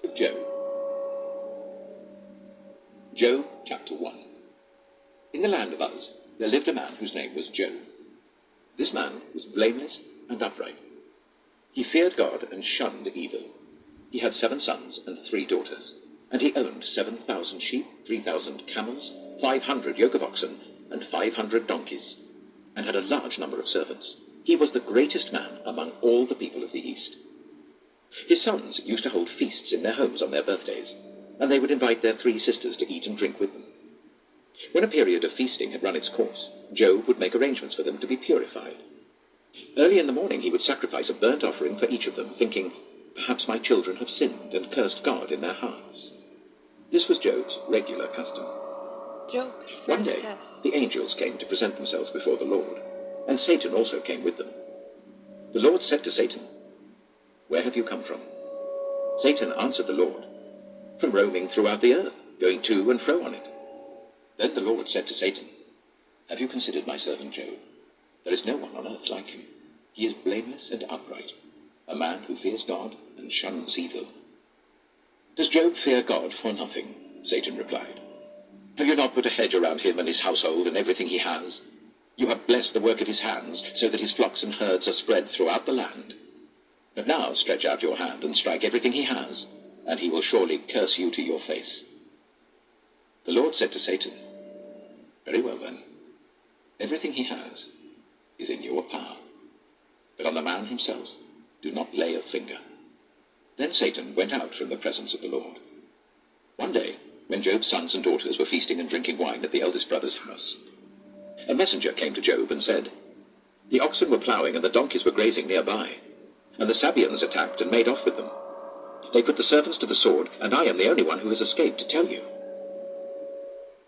with Job. Job chapter 1. In the land of Uz there lived a man whose name was Job. This man was blameless and upright. He feared God and shunned evil. He had 7 sons and 3 daughters, and he owned 7,000 sheep, 3,000 camels, 500 yoke of oxen, and 500 donkeys, and had a large number of servants. He was the greatest man among all the people of the East. His sons used to hold feasts in their homes on their birthdays, and they would invite their 3 sisters to eat and drink with them. When a period of feasting had run its course, Job would make arrangements for them to be purified. Early in the morning he would sacrifice a burnt offering for each of them, thinking, "Perhaps my children have sinned and cursed God in their hearts." This was Job's regular custom. Job's One first day, test. the angels came to present themselves before the Lord, and Satan also came with them. The Lord said to Satan, "Where have you come from?" Satan answered the Lord, "From roaming throughout the earth, going to and fro on it." Then the Lord said to Satan, "Have you considered my servant Job? There is no one on earth like him. He is blameless and upright, a man who fears God and shuns evil." "Does Job fear God for nothing?" Satan replied. "Have you not put a hedge around him and his household and everything he has? You have blessed the work of his hands, so that his flocks and herds are spread throughout the land. But now stretch out your hand and strike everything he has, and he will surely curse you to your face." The Lord said to Satan, "Very well then, everything he has is in your power, but on the man himself do not lay a finger." Then Satan went out from the presence of the Lord. One day, when Job's sons and daughters were feasting and drinking wine at the eldest brother's house, a messenger came to Job and said, "The oxen were ploughing and the donkeys were grazing nearby, and the Sabeans attacked and made off with them. They put the servants to the sword, and I am the only one who has escaped to tell you."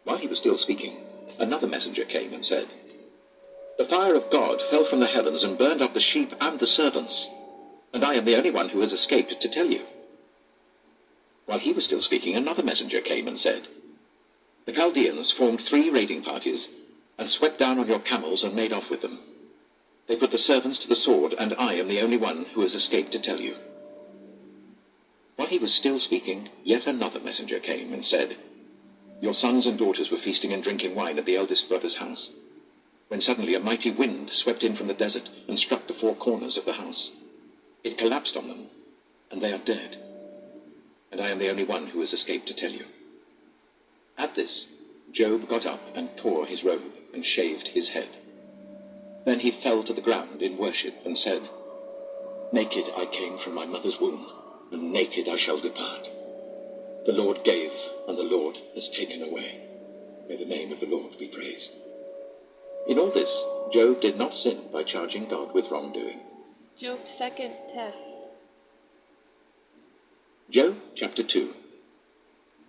While he was still speaking, another messenger came and said, "The fire of God fell from the heavens and burned up the sheep and the servants, and I am the only one who has escaped to tell you." While he was still speaking, another messenger came and said, "The Chaldeans formed 3 raiding parties and swept down on your camels and made off with them. They put the servants to the sword, and I am the only one who has escaped to tell you." While he was still speaking, yet another messenger came and said, "Your sons and daughters were feasting and drinking wine at the eldest brother's house, when suddenly a mighty wind swept in from the desert and struck the 4 corners of the house. It collapsed on them, and they are dead. And I am the only one who has escaped to tell you." At this, Job got up and tore his robe and shaved his head. Then he fell to the ground in worship and said, "Naked I came from my mother's womb, and naked I shall depart. The Lord gave, and the Lord has taken away. May the name of the Lord be praised." In all this, Job did not sin by charging God with wrongdoing. Job's second test. Job chapter 2.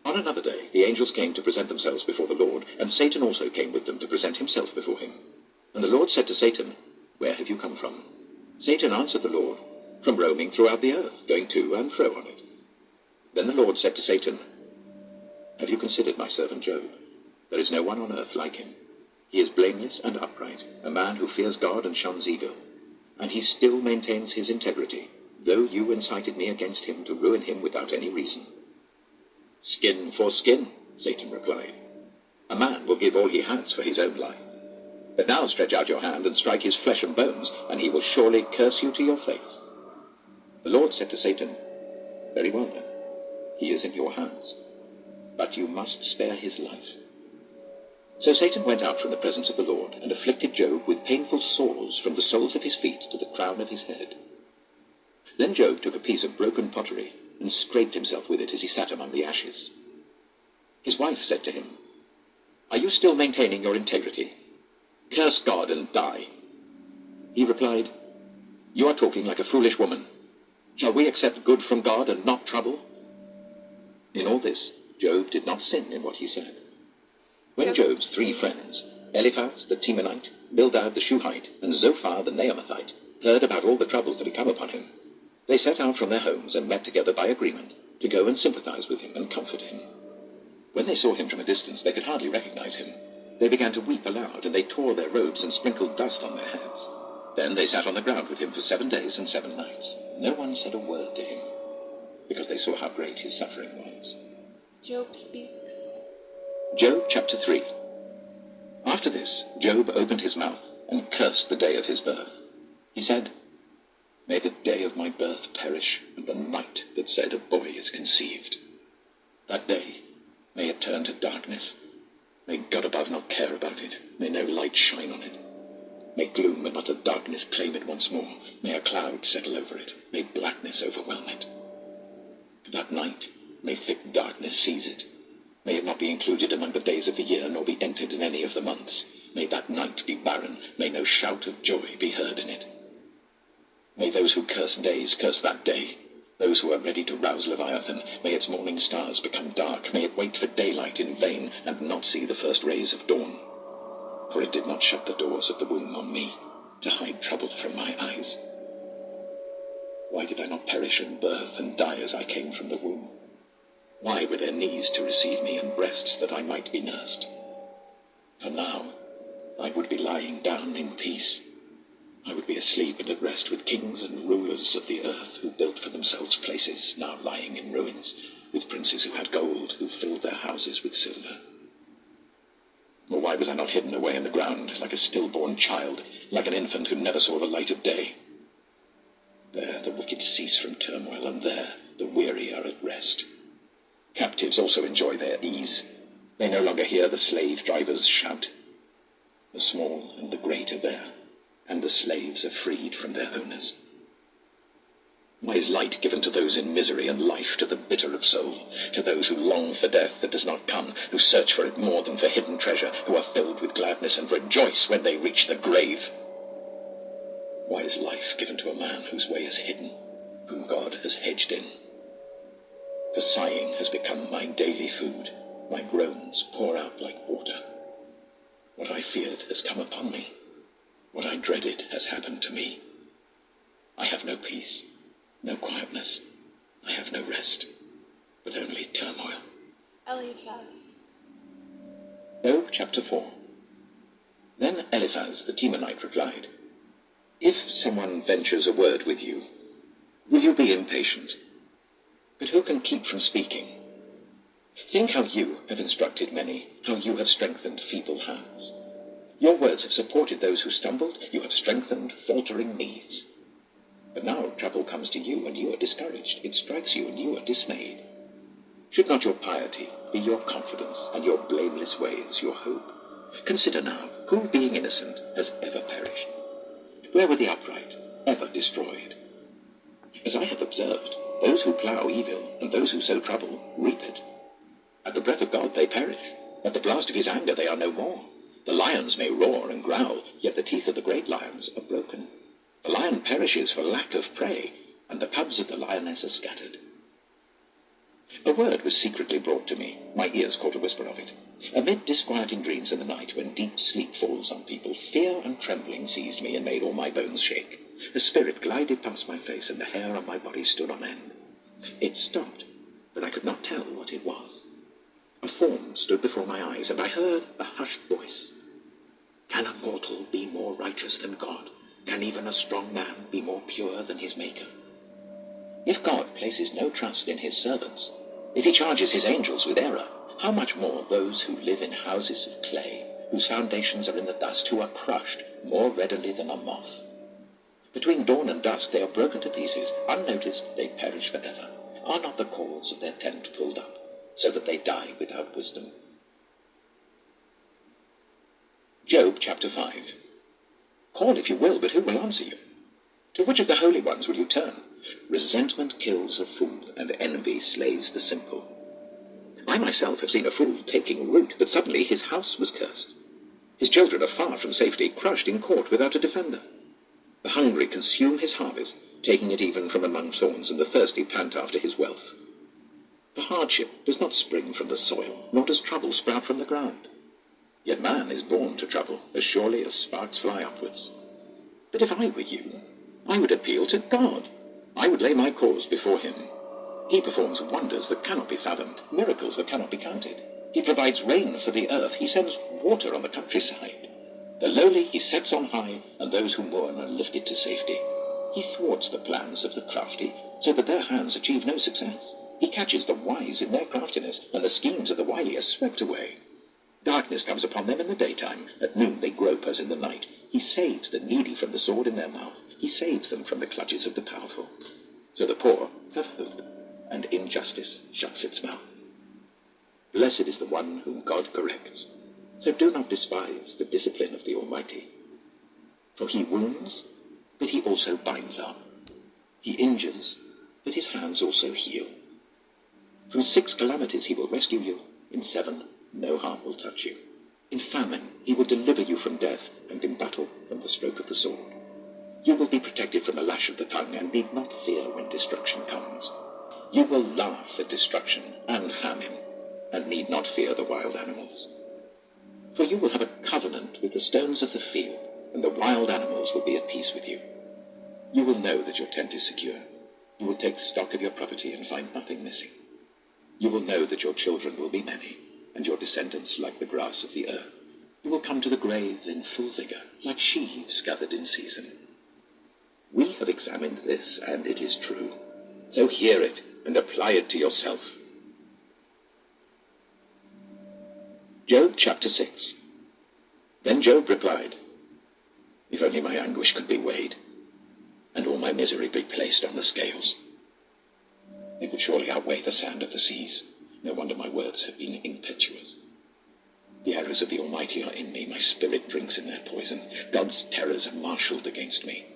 On another day, the angels came to present themselves before the Lord, and Satan also came with them to present himself before him. And the Lord said to Satan, "Where have you come from?" Satan answered the Lord, "From roaming throughout the earth, going to and fro on it." Then the Lord said to Satan, "Have you considered my servant Job? There is no one on earth like him. He is blameless and upright, a man who fears God and shuns evil. And he still maintains his integrity, though you incited me against him to ruin him without any reason." "Skin for skin," Satan replied. "A man will give all he has for his own life. But now stretch out your hand and strike his flesh and bones, and he will surely curse you to your face." The Lord said to Satan, "Very well then, he is in your hands, but you must spare his life." So Satan went out from the presence of the Lord and afflicted Job with painful sores from the soles of his feet to the crown of his head. Then Job took a piece of broken pottery and scraped himself with it as he sat among the ashes. His wife said to him, "Are you still maintaining your integrity? Curse God and die." He replied, "You are talking like a foolish woman. Shall we accept good from God and not trouble?" In all this, Job did not sin in what he said. When Job's 3 friends, Eliphaz the Temanite, Bildad the Shuhite, and Zophar the Naamathite, heard about all the troubles that had come upon him, they set out from their homes and met together by agreement to go and sympathize with him and comfort him. When they saw him from a distance, they could hardly recognize him. They began to weep aloud, and they tore their robes and sprinkled dust on their heads. Then they sat on the ground with him for 7 days and 7 nights. No one said a word to him. because they saw how great his suffering was. Job speaks. Job chapter 3. After this, Job opened his mouth and cursed the day of his birth. He said, "May the day of my birth perish, and the night that said a boy is conceived. That day, may it turn to darkness. May God above not care about it. May no light shine on it. May gloom and utter darkness claim it once more. May a cloud settle over it. May blackness overwhelm it. That night, may thick darkness seize it. May it not be included among the days of the year, nor be entered in any of the months. May that night be barren. May no shout of joy be heard in it. May those who curse days curse that day. Those who are ready to rouse Leviathan, may its morning stars become dark. May it wait for daylight in vain, and not see the first rays of dawn. For it did not shut the doors of the womb on me, to hide trouble from my eyes. Why did I not perish at birth, and die as I came from the womb? Why were there knees to receive me, and breasts that I might be nursed? For now I would be lying down in peace. I would be asleep and at rest with kings and rulers of the earth, who built for themselves places now lying in ruins, with princes who had gold, who filled their houses with silver. Or why was I not hidden away in the ground, like a stillborn child, like an infant who never saw the light of day? There the wicked cease from turmoil, and there the weary are at rest. Captives also enjoy their ease. They no longer hear the slave drivers shout. The small and the great are there, and the slaves are freed from their owners. Why is light given to those in misery, and life to the bitter of soul, to those who long for death that does not come, who search for it more than for hidden treasure, who are filled with gladness and rejoice when they reach the grave? Why is life given to a man whose way is hidden, whom God has hedged in? For sighing has become my daily food. My groans pour out like water. What I feared has come upon me. What I dreaded has happened to me. I have no peace, no quietness. I have no rest, but only turmoil. Eliphaz. Job chapter 4. Then Eliphaz the Temanite replied, "If someone ventures a word with you, will you be impatient? But who can keep from speaking? Think how you have instructed many, how you have strengthened feeble hands. Your words have supported those who stumbled. You have strengthened faltering knees. But now trouble comes to you, and you are discouraged. It strikes you, and you are dismayed. Should not your piety be your confidence, and your blameless ways your hope? Consider now, who being innocent has ever perished? Where were the upright ever destroyed? As I have observed, those who plough evil and those who sow trouble reap it. At the breath of God they perish. At the blast of his anger they are no more. The lions may roar and growl, yet the teeth of the great lions are broken. The lion perishes for lack of prey, and the cubs of the lioness are scattered. A word was secretly brought to me. My ears caught a whisper of it. Amid disquieting dreams in the night, when deep sleep falls on people, fear and trembling seized me and made all my bones shake. A spirit glided past my face, and the hair on my body stood on end. It stopped, but I could not tell what it was. A form stood before my eyes, and I heard a hushed voice. Can a mortal be more righteous than God? Can even a strong man be more pure than his Maker? If God places no trust in his servants, if he charges his angels with error, how much more those who live in houses of clay, whose foundations are in the dust, who are crushed more readily than a moth? Between dawn and dusk they are broken to pieces. Unnoticed they perish forever. Are not the cords of their tent pulled up, so that they die without wisdom? Job chapter 5. Call if you will, but who will answer you? To which of the holy ones will you turn? Resentment kills a fool, and envy slays the simple. I myself have seen a fool taking root, but suddenly his house was cursed. His children are far from safety, crushed in court without a defender. The hungry consume his harvest, taking it even from among thorns, and the thirsty pant after his wealth. For hardship does not spring from the soil, nor does trouble sprout from the ground. Yet man is born to trouble, as surely as sparks fly upwards. But if I were you, I would appeal to God. I would lay my cause before him. He performs wonders that cannot be fathomed, miracles that cannot be counted. He provides rain for the earth. He sends water on the countryside. The lowly he sets on high, and those who mourn are lifted to safety. He thwarts the plans of the crafty, so that their hands achieve no success. He catches the wise in their craftiness, and the schemes of the wily are swept away. Darkness comes upon them in the daytime. At noon they grope as in the night. He saves the needy from the sword in their mouth. He saves them from the clutches of the powerful. So the poor have hope, and injustice shuts its mouth. Blessed is the one whom God corrects. So do not despise the discipline of the Almighty. For he wounds, but he also binds up. He injures, but his hands also heal. From 6 calamities he will rescue you. In 7, no harm will touch you. In famine he will deliver you from death, and in battle from the stroke of the sword. You will be protected from the lash of the tongue, and need not fear when destruction comes. You will laugh at destruction and famine, and need not fear the wild animals. For you will have a covenant with the stones of the field, and the wild animals will be at peace with you. You will know that your tent is secure. You will take stock of your property and find nothing missing. You will know that your children will be many, and your descendants like the grass of the earth. You will come to the grave in full vigor, like sheaves gathered in season. We have examined this, and it is true. So hear it, and apply it to yourself. Job chapter 6. Then Job replied, If only my anguish could be weighed, and all my misery be placed on the scales. It would surely outweigh the sand of the seas. No wonder my words have been impetuous. The arrows of the Almighty are in me. My spirit drinks in their poison. God's terrors are marshaled against me.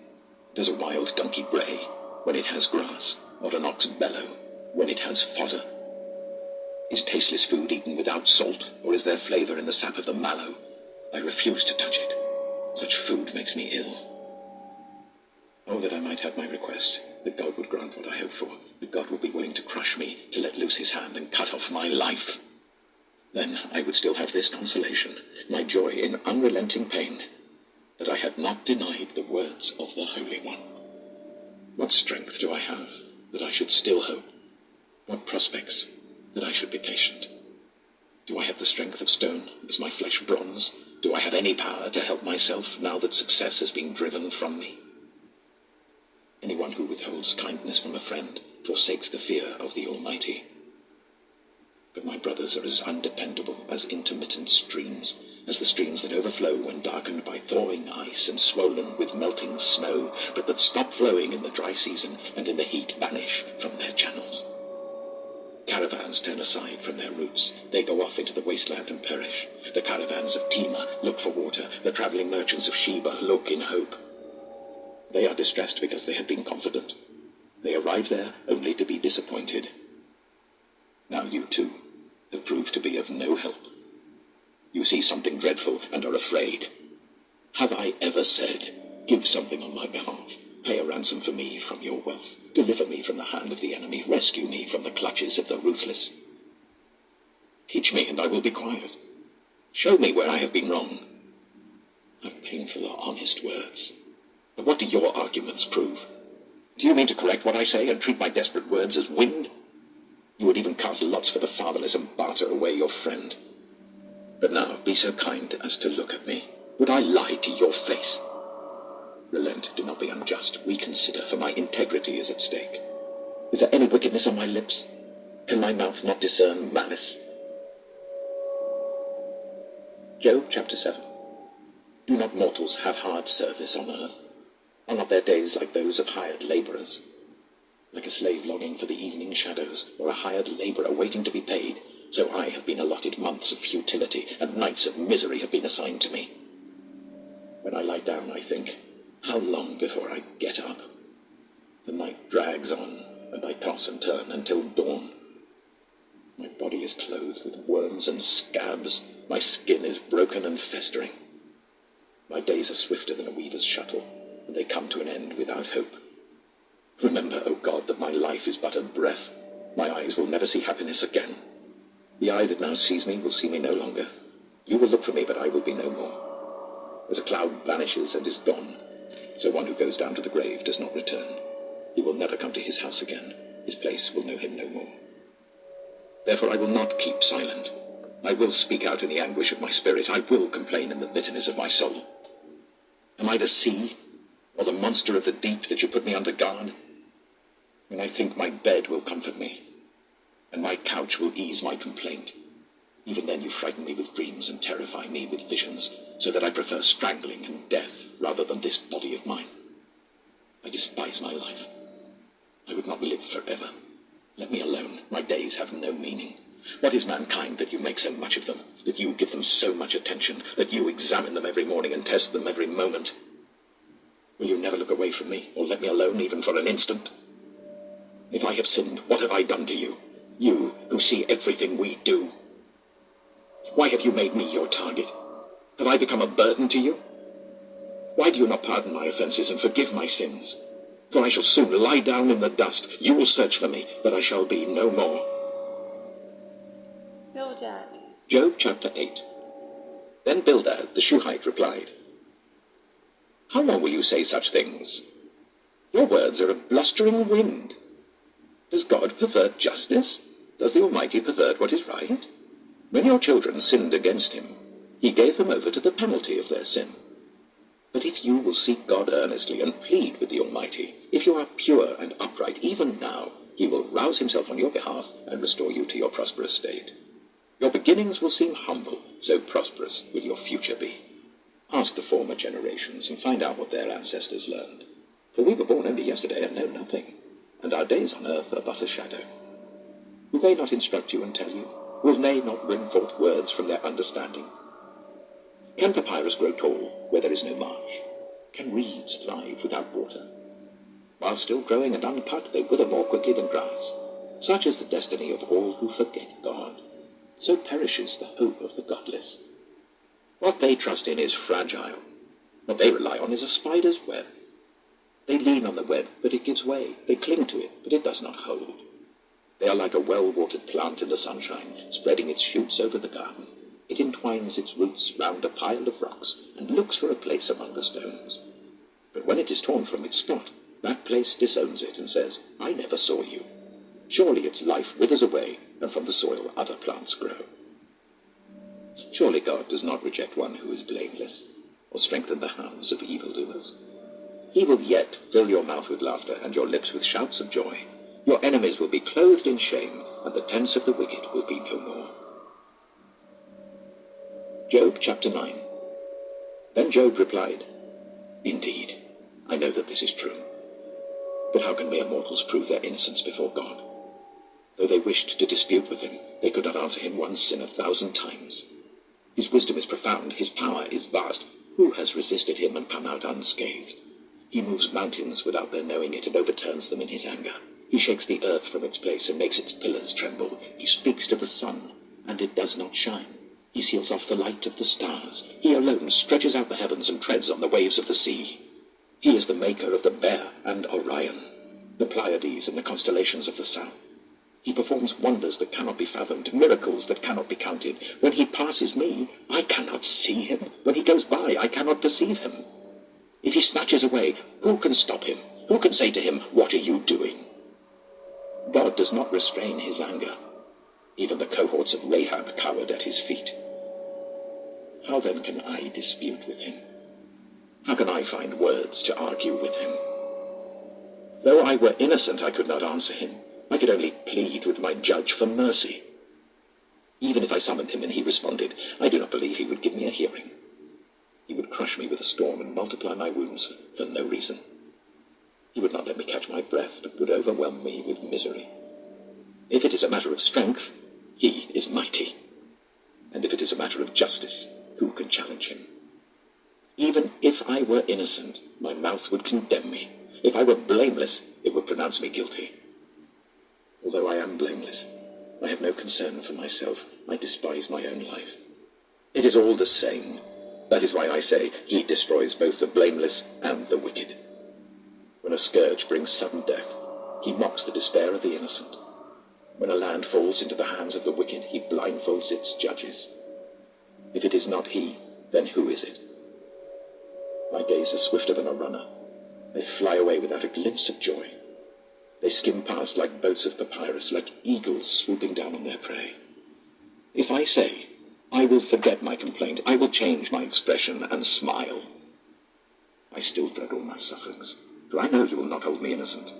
Does a wild donkey bray when it has grass, or an ox bellow when it has fodder? Is tasteless food eaten without salt, or is there flavor in the sap of the mallow? I refuse to touch it. Such food makes me ill. Oh, that I might have my request, that God would grant what I hope for, that God would be willing to crush me, to let loose his hand and cut off my life. Then I would still have this consolation, my joy in unrelenting pain, that I had not denied the words of the Holy One. What strength do I have, that I should still hope? What prospects, that I should be patient? Do I have the strength of stone? Is my flesh bronze? Do I have any power to help myself, now that success has been driven from me? Anyone who withholds kindness from a friend forsakes the fear of the Almighty. But my brothers are as undependable as intermittent streams, as the streams that overflow when darkened by thawing ice and swollen with melting snow, but that stop flowing in the dry season and in the heat vanish from their channels. Caravans turn aside from their routes. They go off into the wasteland and perish. The caravans of Tema look for water. The traveling merchants of Sheba look in hope. They are distressed because they had been confident. They arrive there only to be disappointed. Now you, too, have proved to be of no help. You see something dreadful and are afraid. Have I ever said, give something on my behalf? Pay a ransom for me from your wealth. Deliver me from the hand of the enemy. Rescue me from the clutches of the ruthless. Teach me, and I will be quiet. Show me where I have been wrong. How painful are honest words. But what do your arguments prove? Do you mean to correct what I say and treat my desperate words as wind? You would even cast lots for the fatherless and barter away your friend. But now be so kind as to look at me. Would I lie to your face? Relent, do not be unjust. Reconsider, for my integrity is at stake. Is there any wickedness on my lips? Can my mouth not discern malice? Job chapter 7. Do not mortals have hard service on earth? Are not their days like those of hired laborers? Like a slave longing for the evening shadows, or a hired laborer waiting to be paid, so I have been allotted months of futility, and nights of misery have been assigned to me. When I lie down, I think, how long before I get up? The night drags on, and I toss and turn until dawn. My body is clothed with worms and scabs. My skin is broken and festering. My days are swifter than a weaver's shuttle, and they come to an end without hope. Remember, O God, that my life is but a breath. My eyes will never see happiness again. The eye that now sees me will see me no longer. You will look for me, but I will be no more. As a cloud vanishes and is gone, so one who goes down to the grave does not return. He will never come to his house again. His place will know him no more. Therefore I will not keep silent. I will speak out in the anguish of my spirit. I will complain in the bitterness of my soul. Am I the sea, or the monster of the deep, that you put me under guard? when I think my bed will comfort me, and my couch will ease my complaint. Even then you frighten me with dreams and terrify me with visions, so that I prefer strangling and death rather than this body of mine. I despise my life. I would not live forever. Let me alone. My days have no meaning. What is mankind that you make so much of them, that you give them so much attention, that you examine them every morning and test them every moment? Will you never look away from me, or let me alone even for an instant? If I have sinned, what have I done to you? You who see everything we do. Why have you made me your target? Have I become a burden to you? Why do you not pardon my offenses and forgive my sins? For I shall soon lie down in the dust. You will search for me, but I shall be no more. Bildad. Job chapter 8. Then Bildad the Shuhite replied, How long will you say such things? Your words are a blustering wind. Does God pervert justice? Does the Almighty pervert what is right? When your children sinned against him, he gave them over to the penalty of their sin. But if you will seek God earnestly and plead with the Almighty, if you are pure and upright even now, he will rouse himself on your behalf and restore you to your prosperous state. Your beginnings will seem humble, so prosperous will your future be. Ask the former generations and find out what their ancestors learned. For we were born only yesterday and know nothing, and our days on earth are but a shadow. Will they not instruct you and tell you? Will they not bring forth words from their understanding? Can papyrus grow tall where there is no marsh? Can reeds thrive without water? While still growing and uncut, they wither more quickly than grass. Such is the destiny of all who forget God. So perishes the hope of the godless. What they trust in is fragile. What they rely on is a spider's web. They lean on the web, but it gives way. They cling to it, but it does not hold. They are like a well-watered plant in the sunshine, spreading its shoots over the garden. It entwines its roots round a pile of rocks and looks for a place among the stones. But when it is torn from its spot, that place disowns it and says, I never saw you. Surely its life withers away, and from the soil other plants grow. Surely God does not reject one who is blameless, or strengthen the hands of evildoers. He will yet fill your mouth with laughter and your lips with shouts of joy. Your enemies will be clothed in shame, and the tents of the wicked will be no more. Job chapter 9. Then Job replied, Indeed, I know that this is true. But how can mere mortals prove their innocence before God? Though they wished to dispute with him, they could not answer him one sin 1,000 times. His wisdom is profound, his power is vast. Who has resisted him and come out unscathed? He moves mountains without their knowing it and overturns them in his anger. He shakes the earth from its place and makes its pillars tremble. He speaks to the sun, and it does not shine. He seals off the light of the stars. He alone stretches out the heavens and treads on the waves of the sea. He is the maker of the Bear and Orion, the Pleiades and the constellations of the south. He performs wonders that cannot be fathomed, miracles that cannot be counted. When he passes me, I cannot see him. When he goes by, I cannot perceive him. If he snatches away, who can stop him? Who can say to him, What are you doing? God does not restrain his anger. Even the cohorts of Rahab cowered at his feet. How then can I dispute with him? How can I find words to argue with him? Though I were innocent, I could not answer him. I could only plead with my judge for mercy. Even if I summoned him and he responded, I do not believe he would give me a hearing. He would crush me with a storm and multiply my wounds for no reason. He would not let me catch my breath, but would overwhelm me with misery. If it is a matter of strength, he is mighty. And if it is a matter of justice, who can challenge him? Even if I were innocent, my mouth would condemn me. If I were blameless, it would pronounce me guilty. Although I am blameless, I have no concern for myself. I despise my own life. It is all the same. That is why I say he destroys both the blameless and the wicked. When a scourge brings sudden death, he mocks the despair of the innocent. When a land falls into the hands of the wicked, he blindfolds its judges. If it is not he, then who is it? My days are swifter than a runner. They fly away without a glimpse of joy. They skim past like boats of papyrus, like eagles swooping down on their prey. If I say, I will forget my complaint, I will change my expression and smile, I still dread all my sufferings, for I know you will not hold me innocent.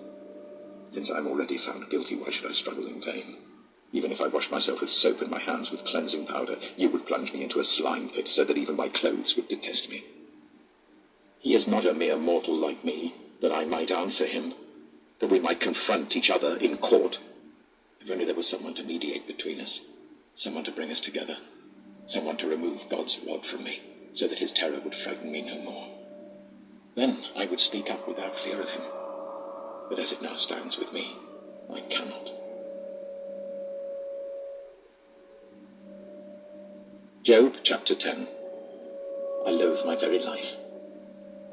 Since I am already found guilty, why should I struggle in vain? Even if I washed myself with soap and my hands with cleansing powder, you would plunge me into a slime pit so that even my clothes would detest me. He is not a mere mortal like me, that I might answer him, that we might confront each other in court. If only there was someone to mediate between us, someone to bring us together, someone to remove God's rod from me, so that his terror would frighten me no more. Then I would speak up without fear of him. But as it now stands with me, I cannot. Job chapter 10. I loathe my very life.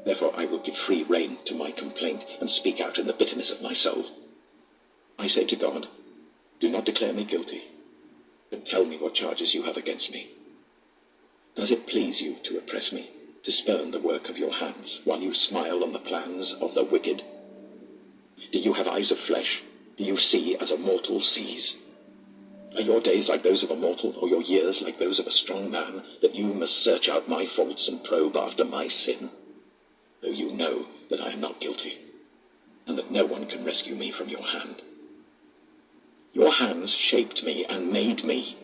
Therefore I will give free rein to my complaint and speak out in the bitterness of my soul. I say to God, do not declare me guilty, but tell me what charges you have against me. Does it please you to oppress me, to spurn the work of your hands, while you smile on the plans of the wicked? Do you have eyes of flesh? Do you see as a mortal sees? Are your days like those of a mortal, or your years like those of a strong man, that you must search out my faults and probe after my sin? Though you know that I am not guilty, and that no one can rescue me from your hand. Your hands shaped me and made me.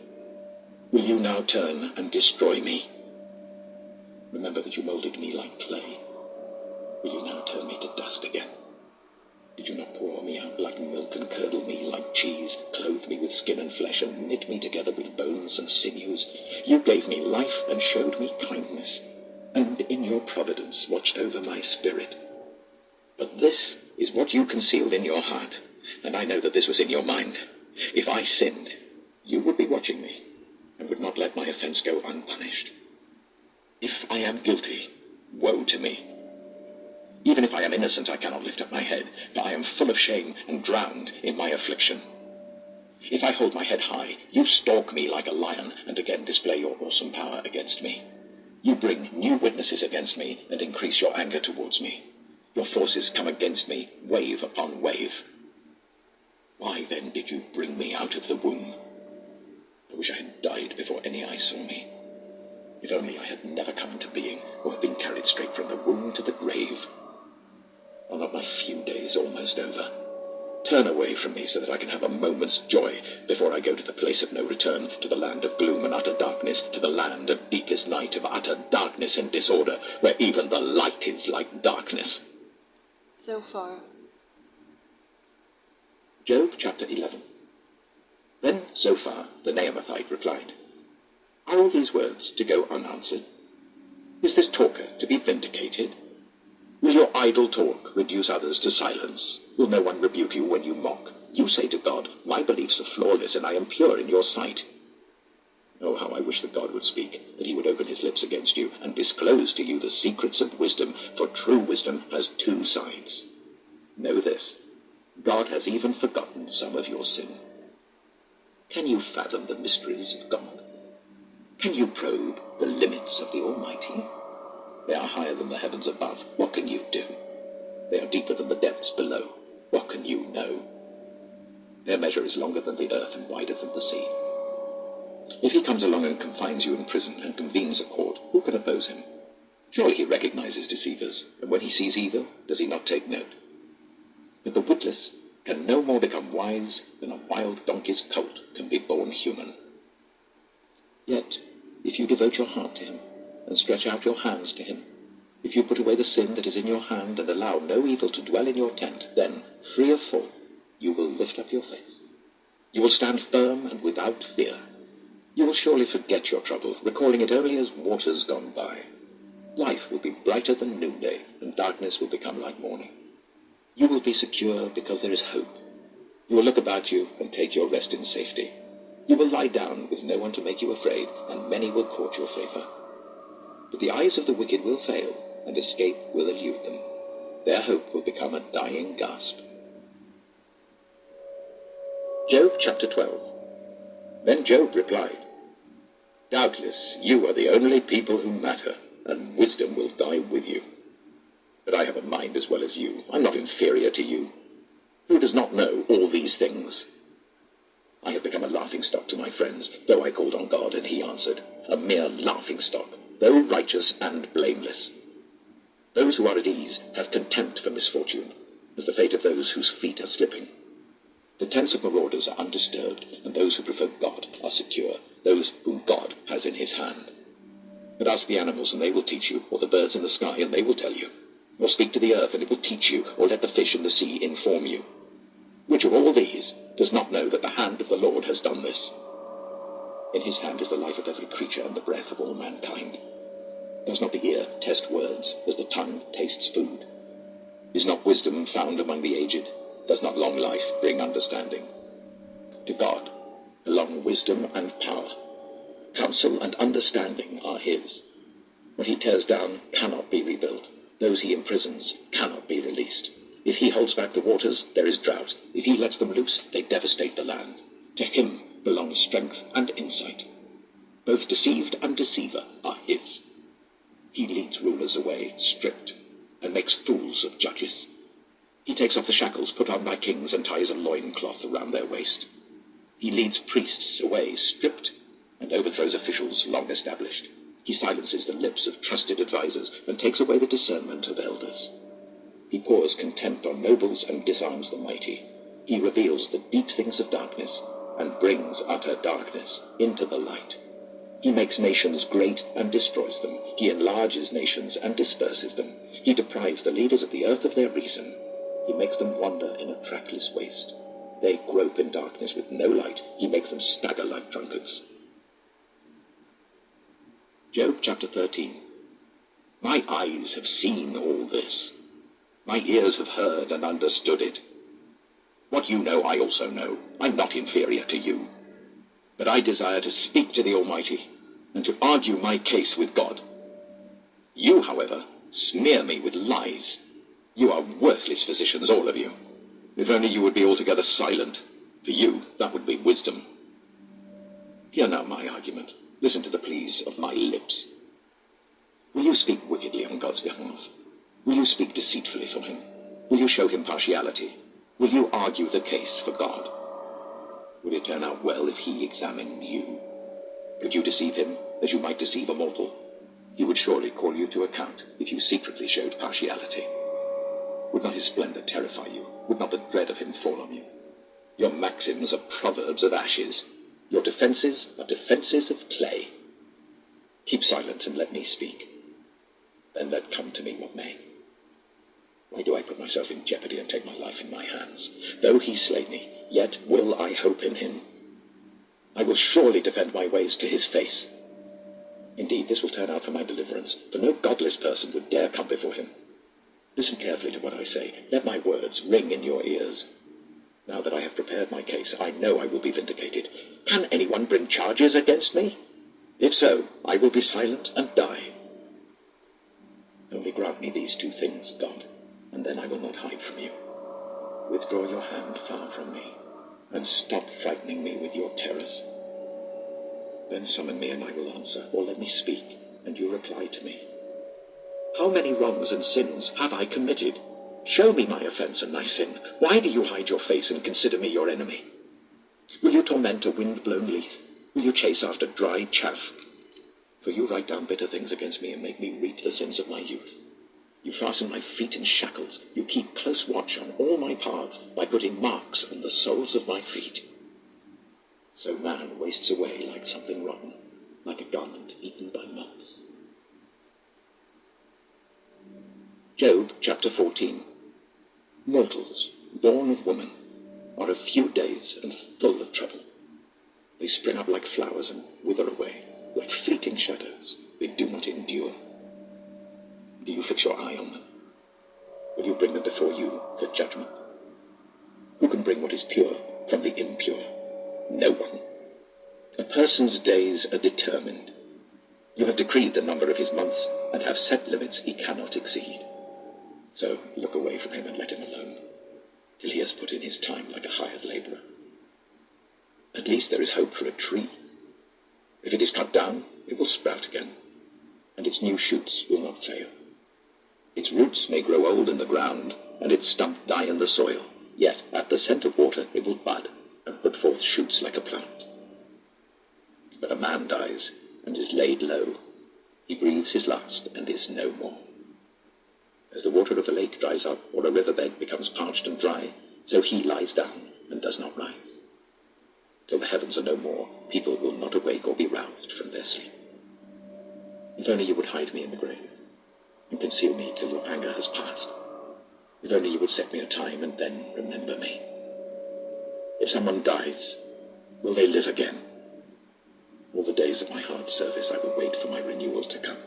Will you now turn and destroy me? Remember that you molded me like clay. Will you now turn me to dust again? Did you not pour me out like milk and curdle me like cheese, clothe me with skin and flesh, and knit me together with bones and sinews? You gave me life and showed me kindness, and in your providence watched over my spirit. But this is what you concealed in your heart, and I know that this was in your mind. If I sinned, you would be watching me, and would not let my offense go unpunished. If I am guilty, woe to me. Even if I am innocent, I cannot lift up my head, for I am full of shame and drowned in my affliction. If I hold my head high, you stalk me like a lion, and again display your awesome power against me. You bring new witnesses against me, and increase your anger towards me. Your forces come against me, wave upon wave. Why then did you bring me out of the womb? I wish I had died before any eye saw me. If only I had never come into being, or had been carried straight from the womb to the grave. Are not my few days almost over? Turn away from me so that I can have a moment's joy before I go to the place of no return, to the land of gloom and utter darkness, to the land of deepest night, of utter darkness and disorder, where even the light is like darkness. So far. Job chapter 11. Then Zophar the Naamathite replied, are all these words to go unanswered? Is this talker to be vindicated? Will your idle talk reduce others to silence? Will no one rebuke you when you mock? You say to God, my beliefs are flawless, and I am pure in your sight. Oh, how I wish that God would speak, that he would open his lips against you, and disclose to you the secrets of wisdom, for true wisdom has two sides. Know this, God has even forgotten some of your sin. Can you fathom the mysteries of God? Can you probe the limits of the Almighty? They are higher than the heavens above. What can you do? They are deeper than the depths below. What can you know? Their measure is longer than the earth and wider than the sea. If he comes along and confines you in prison and convenes a court, who can oppose him? Surely he recognizes deceivers, and when he sees evil, does he not take note? But the witless can no more become wise than a wild donkey's colt can be born human. Yet, if you devote your heart to him, and stretch out your hands to him, if you put away the sin that is in your hand, and allow no evil to dwell in your tent, then, free of fault, you will lift up your face. You will stand firm and without fear. You will surely forget your trouble, recalling it only as waters gone by. Life will be brighter than noonday, and darkness will become like morning. You will be secure because there is hope. You will look about you and take your rest in safety. You will lie down with no one to make you afraid, and many will court your favor. But the eyes of the wicked will fail, and escape will elude them. Their hope will become a dying gasp. Job chapter 12. Then Job replied, doubtless you are the only people who matter, and wisdom will die with you. But I have a mind as well as you. I'm not inferior to you. Who does not know all these things? I have become a laughingstock to my friends, though I called on God and he answered, a mere laughingstock, though righteous and blameless. Those who are at ease have contempt for misfortune, as the fate of those whose feet are slipping. The tents of marauders are undisturbed, and those who provoke God are secure, those whom God has in his hand. But ask the animals, and they will teach you, or the birds in the sky, and they will tell you. Or speak to the earth, and it will teach you, or let the fish in the sea inform you. Which of all these does not know that the hand of the Lord has done this? In his hand is the life of every creature and the breath of all mankind. Does not the ear test words as the tongue tastes food? Is not wisdom found among the aged? Does not long life bring understanding? To God belong wisdom and power. Counsel and understanding are his. What he tears down cannot be rebuilt. Those he imprisons cannot be released. If he holds back the waters, there is drought. If he lets them loose, they devastate the land. To him belongs strength and insight. Both deceived and deceiver are his. He leads rulers away stripped, and makes fools of judges. He takes off the shackles put on by kings and ties a loincloth around their waist. He leads priests away stripped, and overthrows officials long established. He silences the lips of trusted advisers, and takes away the discernment of elders. He pours contempt on nobles and disarms the mighty. He reveals the deep things of darkness, and brings utter darkness into the light. He makes nations great and destroys them. He enlarges nations and disperses them. He deprives the leaders of the earth of their reason. He makes them wander in a trackless waste. They grope in darkness with no light. He makes them stagger like drunkards. Job chapter 13. My eyes have seen all this. My ears have heard and understood it. What you know, I also know. I'm not inferior to you. But I desire to speak to the Almighty, and to argue my case with God. You, however, smear me with lies. You are worthless physicians, all of you. If only you would be altogether silent. For you, that would be wisdom. Hear now my argument. Listen to the pleas of my lips. Will you speak wickedly on God's behalf? Will you speak deceitfully for him? Will you show him partiality? Will you argue the case for God? Would it turn out well if he examined you? Could you deceive him as you might deceive a mortal? He would surely call you to account if you secretly showed partiality. Would not his splendor terrify you? Would not the dread of him fall on you? Your maxims are proverbs of ashes. Your defenses are defenses of clay. Keep silent and let me speak. Then let come to me what may. Why do I put myself in jeopardy and take my life in my hands? Though he slay me, yet will I hope in him. I will surely defend my ways to his face. Indeed, this will turn out for my deliverance, for no godless person would dare come before him. Listen carefully to what I say. Let my words ring in your ears. Now that I have prepared my case, I know I will be vindicated. Can anyone bring charges against me? If so, I will be silent and die. Only grant me these two things, God, and then I will not hide from you. Withdraw your hand far from me, and stop frightening me with your terrors. Then summon me, and I will answer, or let me speak, and you reply to me. How many wrongs and sins have I committed? Show me my offense and my sin. Why do you hide your face and consider me your enemy? Will you torment a wind-blown leaf? Will you chase after dry chaff? For you write down bitter things against me and make me reap the sins of my youth. You fasten my feet in shackles. You keep close watch on all my paths by putting marks on the soles of my feet. So man wastes away like something rotten, like a garment eaten by moths. Job chapter 14. Mortals, born of woman, are of few days and full of trouble. They spring up like flowers and wither away, like fleeting shadows. They do not endure. Do you fix your eye on them? Will you bring them before you for judgment? Who can bring what is pure from the impure? No one. A person's days are determined. You have decreed the number of his months and have set limits he cannot exceed. So look away from him and let him alone, till he has put in his time like a hired laborer. At least there is hope for a tree. If it is cut down, it will sprout again, and its new shoots will not fail. Its roots may grow old in the ground, and its stump die in the soil, yet at the scent of water it will bud and put forth shoots like a plant. But a man dies and is laid low. He breathes his last and is no more. As the water of a lake dries up, or a riverbed becomes parched and dry, so he lies down and does not rise. Till the heavens are no more, people will not awake or be roused from their sleep. If only you would hide me in the grave, and conceal me till your anger has passed. If only you would set me a time and then remember me. If someone dies, will they live again? All the days of my hard service I will wait for my renewal to come.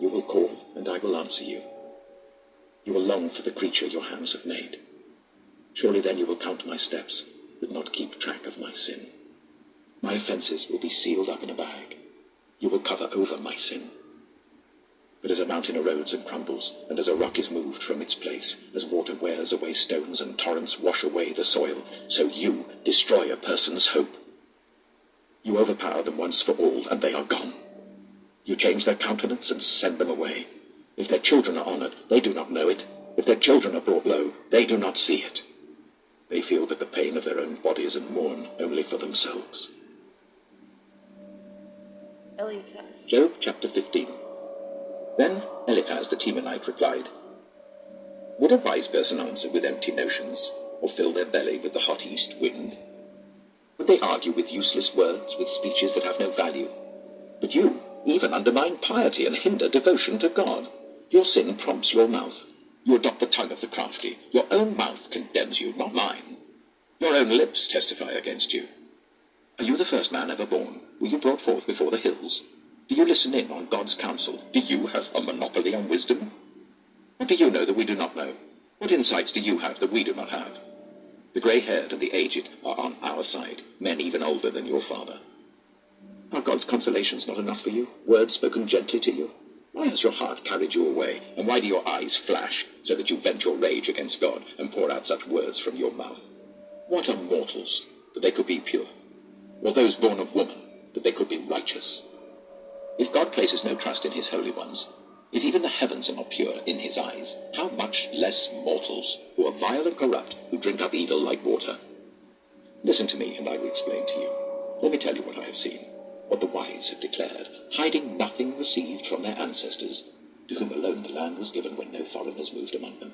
You will call, and I will answer you. You will long for the creature your hands have made. Surely then you will count my steps, but not keep track of my sin. My offences will be sealed up in a bag. You will cover over my sin. But as a mountain erodes and crumbles, and as a rock is moved from its place, as water wears away stones and torrents wash away the soil, so you destroy a person's hope. You overpower them once for all, and they are gone. You change their countenance and send them away. If their children are honored, they do not know it. If their children are brought low, they do not see it. They feel but the pain of their own bodies and mourn only for themselves. Eliphaz. Job chapter 15. Then Eliphaz the Temanite replied, Would a wise person answer with empty notions, or fill their belly with the hot east wind? Would they argue with useless words, with speeches that have no value? But you even undermine piety and hinder devotion to God. Your sin prompts your mouth. You adopt the tongue of the crafty. Your own mouth condemns you, not mine. Your own lips testify against you. Are you the first man ever born? Were you brought forth before the hills? Do you listen in on God's counsel? Do you have a monopoly on wisdom? What do you know that we do not know? What insights do you have that we do not have? The grey-haired and the aged are on our side, men even older than your father. Are God's consolations not enough for you, words spoken gently to you? Why has your heart carried you away, and why do your eyes flash, so that you vent your rage against God, and pour out such words from your mouth? What are mortals, that they could be pure? Or those born of woman, that they could be righteous? If God places no trust in his holy ones, if even the heavens are not pure in his eyes, how much less mortals, who are vile and corrupt, who drink up evil like water? Listen to me, and I will explain to you. Let me tell you what I have seen, what the wise have declared, hiding nothing received from their ancestors, to whom alone the land was given when no foreigners moved among them.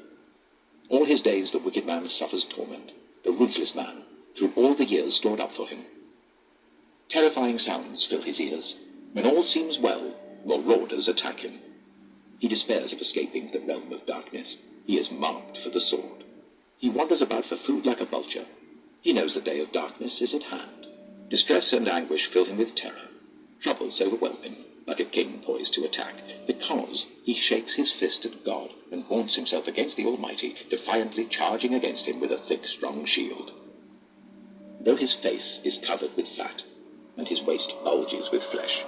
All his days the wicked man suffers torment, the ruthless man, through all the years stored up for him. Terrifying sounds fill his ears. When all seems well, marauders attack him. He despairs of escaping the realm of darkness. He is marked for the sword. He wanders about for food like a vulture. He knows the day of darkness is at hand. Distress and anguish fill him with terror. Troubles overwhelm him, like a king poised to attack, because he shakes his fist at God and vaunts himself against the Almighty, defiantly charging against him with a thick, strong shield. Though his face is covered with fat, and his waist bulges with flesh,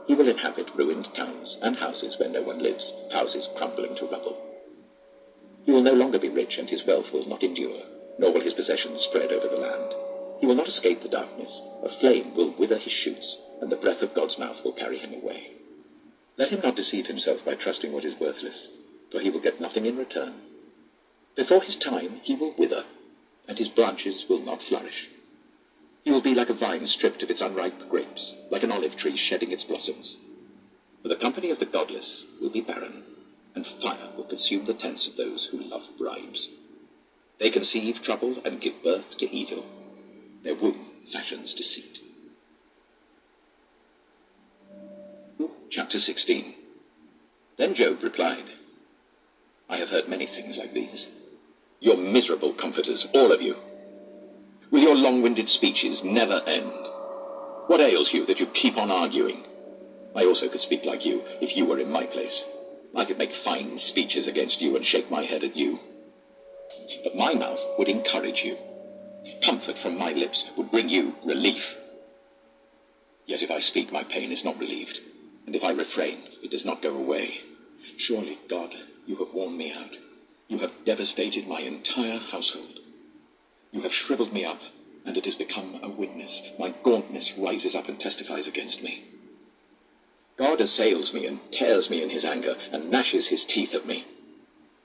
he will inhabit ruined towns and houses where no one lives, houses crumbling to rubble. He will no longer be rich, and his wealth will not endure, nor will his possessions spread over the land. He will not escape the darkness. A flame will wither his shoots, and the breath of God's mouth will carry him away. Let him not deceive himself by trusting what is worthless, for he will get nothing in return. Before his time he will wither, and his branches will not flourish. He will be like a vine stripped of its unripe grapes, like an olive tree shedding its blossoms. For the company of the godless will be barren, and fire will consume the tents of those who love bribes. They conceive trouble and give birth to evil. Their womb fashions deceit. Chapter 16. Then Job replied, I have heard many things like these. You're miserable comforters, all of you. Will your long-winded speeches never end? What ails you that you keep on arguing? I also could speak like you if you were in my place. I could make fine speeches against you and shake my head at you. But my mouth would encourage you. Comfort from my lips would bring you relief. Yet if I speak, my pain is not relieved, and if I refrain, it does not go away. Surely, God, you have worn me out. You have devastated my entire household. You have shriveled me up, and it has become a witness. My gauntness rises up and testifies against me. God assails me and tears me in his anger, and gnashes his teeth at me.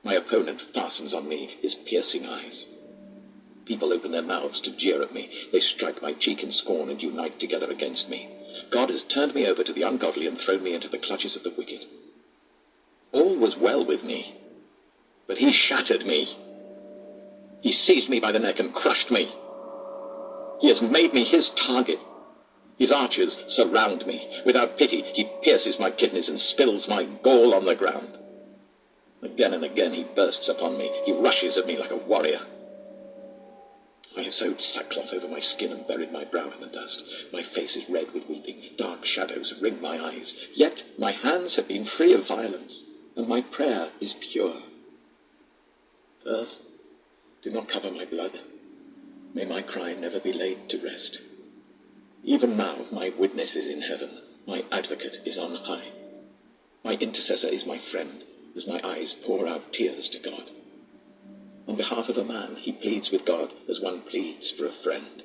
My opponent fastens on me his piercing eyes. People open their mouths to jeer at me. They strike my cheek in scorn and unite together against me. God has turned me over to the ungodly and thrown me into the clutches of the wicked. All was well with me, but he shattered me. He seized me by the neck and crushed me. He has made me his target. His archers surround me. Without pity, he pierces my kidneys and spills my gall on the ground. Again and again he bursts upon me. He rushes at me like a warrior. I have sewed sackcloth over my skin and buried my brow in the dust. My face is red with weeping. Dark shadows ring my eyes. Yet my hands have been free of violence, and my prayer is pure. Earth, do not cover my blood. May my cry never be laid to rest. Even now my witness is in heaven. My advocate is on high. My intercessor is my friend, as my eyes pour out tears to God. On behalf of a man, he pleads with God as one pleads for a friend.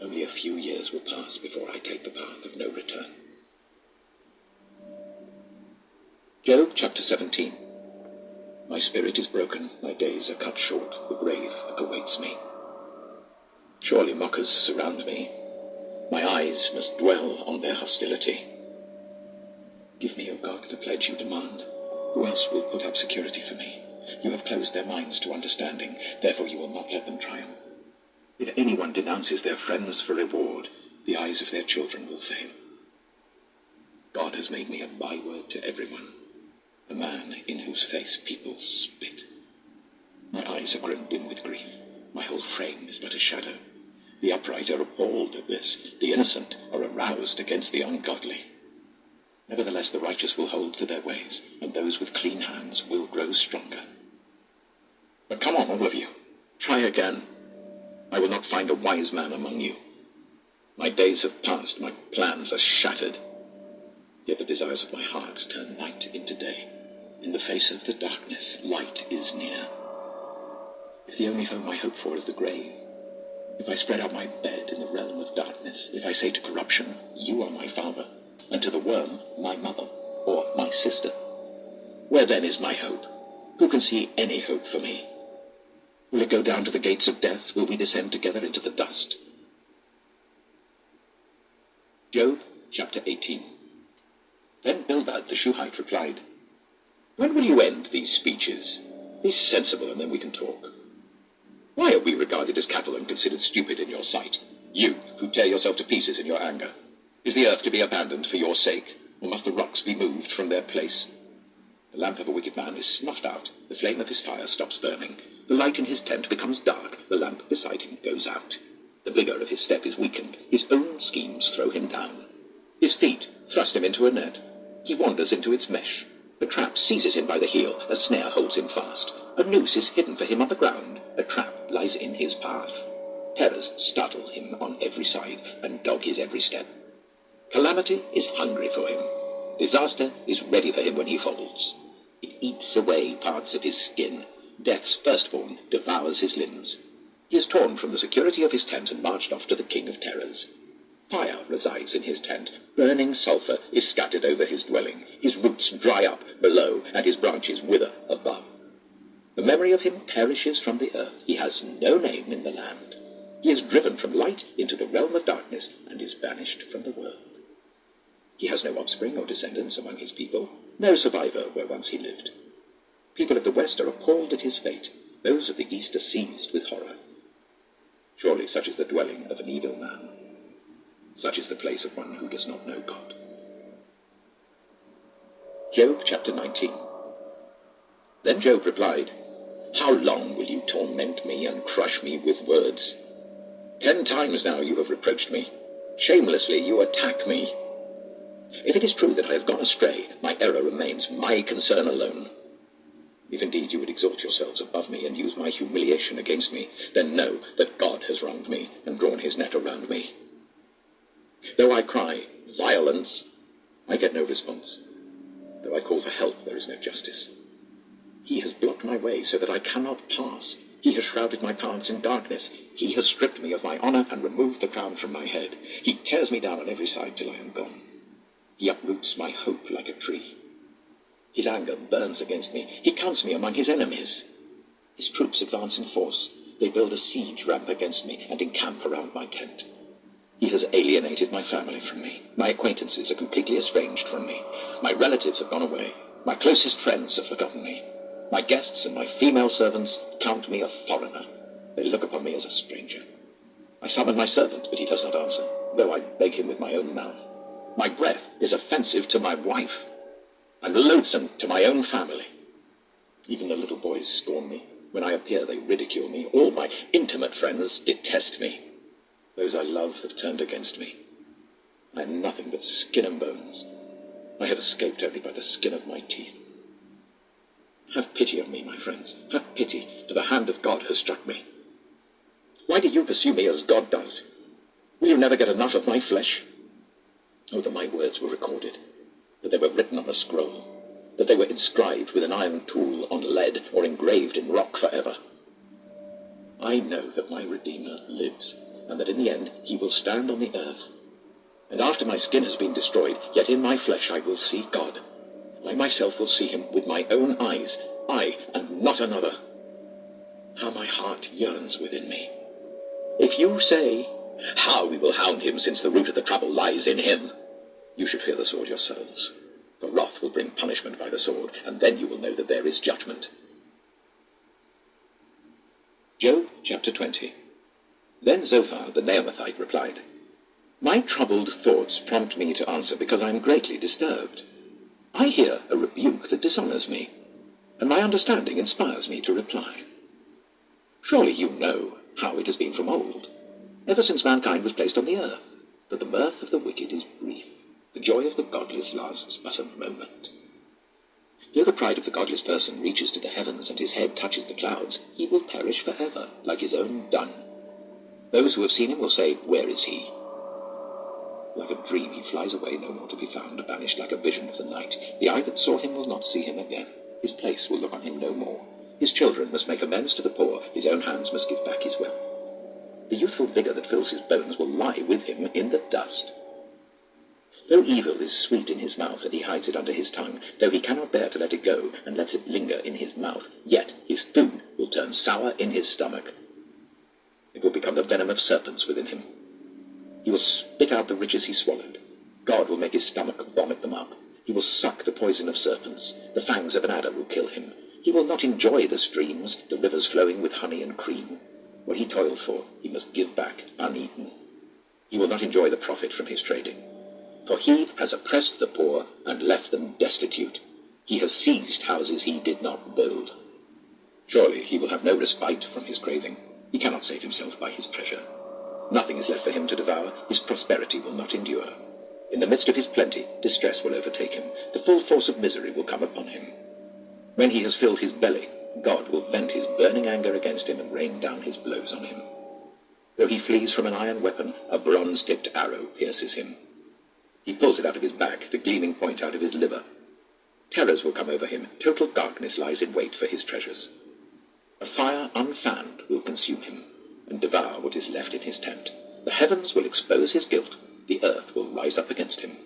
Only a few years will pass before I take the path of no return. Job chapter 17. My spirit is broken, my days are cut short, the grave awaits me. Surely mockers surround me. My eyes must dwell on their hostility. Give me, O God, the pledge you demand. Who else will put up security for me? You have closed their minds to understanding, therefore you will not let them triumph. If anyone denounces their friends for reward, the eyes of their children will fail. God has made me a byword to everyone, a man in whose face people spit. My eyes are grown dim with grief. My whole frame is but a shadow. The upright are appalled at this. The innocent are aroused against the ungodly. Nevertheless, the righteous will hold to their ways, and those with clean hands will grow stronger. But come on, all of you. Try again. I will not find a wise man among you. My days have passed, my plans are shattered. Yet the desires of my heart turn night into day. In the face of the darkness, light is near. If the only home I hope for is the grave, if I spread out my bed in the realm of darkness, if I say to corruption, you are my father, and to the worm, my mother, or my sister, where then is my hope? Who can see any hope for me? Will it go down to the gates of death? Will we descend together into the dust? Job chapter 18. Then Bildad the Shuhite replied, when will you end these speeches? Be sensible, and then we can talk. Why are we regarded as cattle and considered stupid in your sight? You, who tear yourself to pieces in your anger. Is the earth to be abandoned for your sake, or must the rocks be moved from their place? The lamp of a wicked man is snuffed out. The flame of his fire stops burning. The light in his tent becomes dark. The lamp beside him goes out. The vigor of his step is weakened. His own schemes throw him down. His feet thrust him into a net. He wanders into its mesh. A trap seizes him by the heel. A snare holds him fast. A noose is hidden for him on the ground. A trap lies in his path. Terrors startle him on every side and dog his every step. Calamity is hungry for him. Disaster is ready for him when he falls. It eats away parts of his skin. Death's firstborn devours his limbs. He is torn from the security of his tent and marched off to the king of terrors. Fire resides in his tent. Burning sulphur is scattered over his dwelling. His roots dry up below, and his branches wither above. The memory of him perishes from the earth. He has no name in the land. He is driven from light into the realm of darkness, and is banished from the world. He has no offspring or descendants among his people, no survivor where once he lived. People of the west are appalled at his fate. Those of the east are seized with horror. Surely such is the dwelling of an evil man. Such is the place of one who does not know God. Job chapter 19. Then Job replied, how long will you torment me and crush me with words? 10 times now you have reproached me. Shamelessly you attack me. If it is true that I have gone astray, my error remains my concern alone. If indeed you would exalt yourselves above me and use my humiliation against me, then know that God has wronged me and drawn his net around me. Though I cry, violence, I get no response. Though I call for help, there is no justice. He has blocked my way so that I cannot pass. He has shrouded my paths in darkness. He has stripped me of my honor and removed the crown from my head. He tears me down on every side till I am gone. He uproots my hope like a tree. His anger burns against me. He counts me among his enemies. His troops advance in force. They build a siege ramp against me and encamp around my tent. He has alienated my family from me. My acquaintances are completely estranged from me. My relatives have gone away. My closest friends have forgotten me. My guests and my female servants count me a foreigner. They look upon me as a stranger. I summon my servant, but he does not answer, though I beg him with my own mouth. My breath is offensive to my wife. I'm loathsome to my own family. Even the little boys scorn me. When I appear, they ridicule me. All my intimate friends detest me. Those I love have turned against me. I am nothing but skin and bones. I have escaped only by the skin of my teeth. Have pity on me, my friends. Have pity, for the hand of God has struck me. Why do you pursue me as God does? Will you never get enough of my flesh? Oh, that my words were recorded, that they were written on a scroll, that they were inscribed with an iron tool on lead or engraved in rock forever. I know that my Redeemer lives, and that in the end he will stand on the earth. And after my skin has been destroyed, yet in my flesh I will see God. I myself will see him with my own eyes, I and not another. How my heart yearns within me. If you say, "How we will hound him, since the root of the trouble lies in him," you should fear the sword yourselves. For wrath will bring punishment by the sword, and then you will know that there is judgment. Job chapter 20. Then Zophar the Naamathite replied, "My troubled thoughts prompt me to answer because I am greatly disturbed. I hear a rebuke that dishonors me, and my understanding inspires me to reply. Surely you know how it has been from old, ever since mankind was placed on the earth, that the mirth of the wicked is brief, the joy of the godless lasts but a moment. Though the pride of the godless person reaches to the heavens and his head touches the clouds, he will perish forever, like his own dung. Those who have seen him will say, 'Where is he?' Like a dream he flies away, no more to be found, banished like a vision of the night. The eye that saw him will not see him again. His place will look on him no more. His children must make amends to the poor. His own hands must give back his wealth. The youthful vigor that fills his bones will lie with him in the dust. Though evil is sweet in his mouth, and he hides it under his tongue, though he cannot bear to let it go, and lets it linger in his mouth, yet his food will turn sour in his stomach. It will become the venom of serpents within him. He will spit out the riches he swallowed. God will make his stomach vomit them up. He will suck the poison of serpents. The fangs of an adder will kill him. He will not enjoy the streams, the rivers flowing with honey and cream. What he toiled for, he must give back uneaten. He will not enjoy the profit from his trading. For he has oppressed the poor and left them destitute. He has seized houses he did not build. Surely he will have no respite from his craving. He cannot save himself by his treasure. Nothing is left for him to devour. His prosperity will not endure. In the midst of his plenty, distress will overtake him. The full force of misery will come upon him. When he has filled his belly, God will vent his burning anger against him and rain down his blows on him. Though he flees from an iron weapon, a bronze-tipped arrow pierces him. He pulls it out of his back, the gleaming point out of his liver. Terrors will come over him. Total darkness lies in wait for his treasures. A fire unfanned will consume him and devour what is left in his tent. The heavens will expose his guilt. The earth will rise up against him.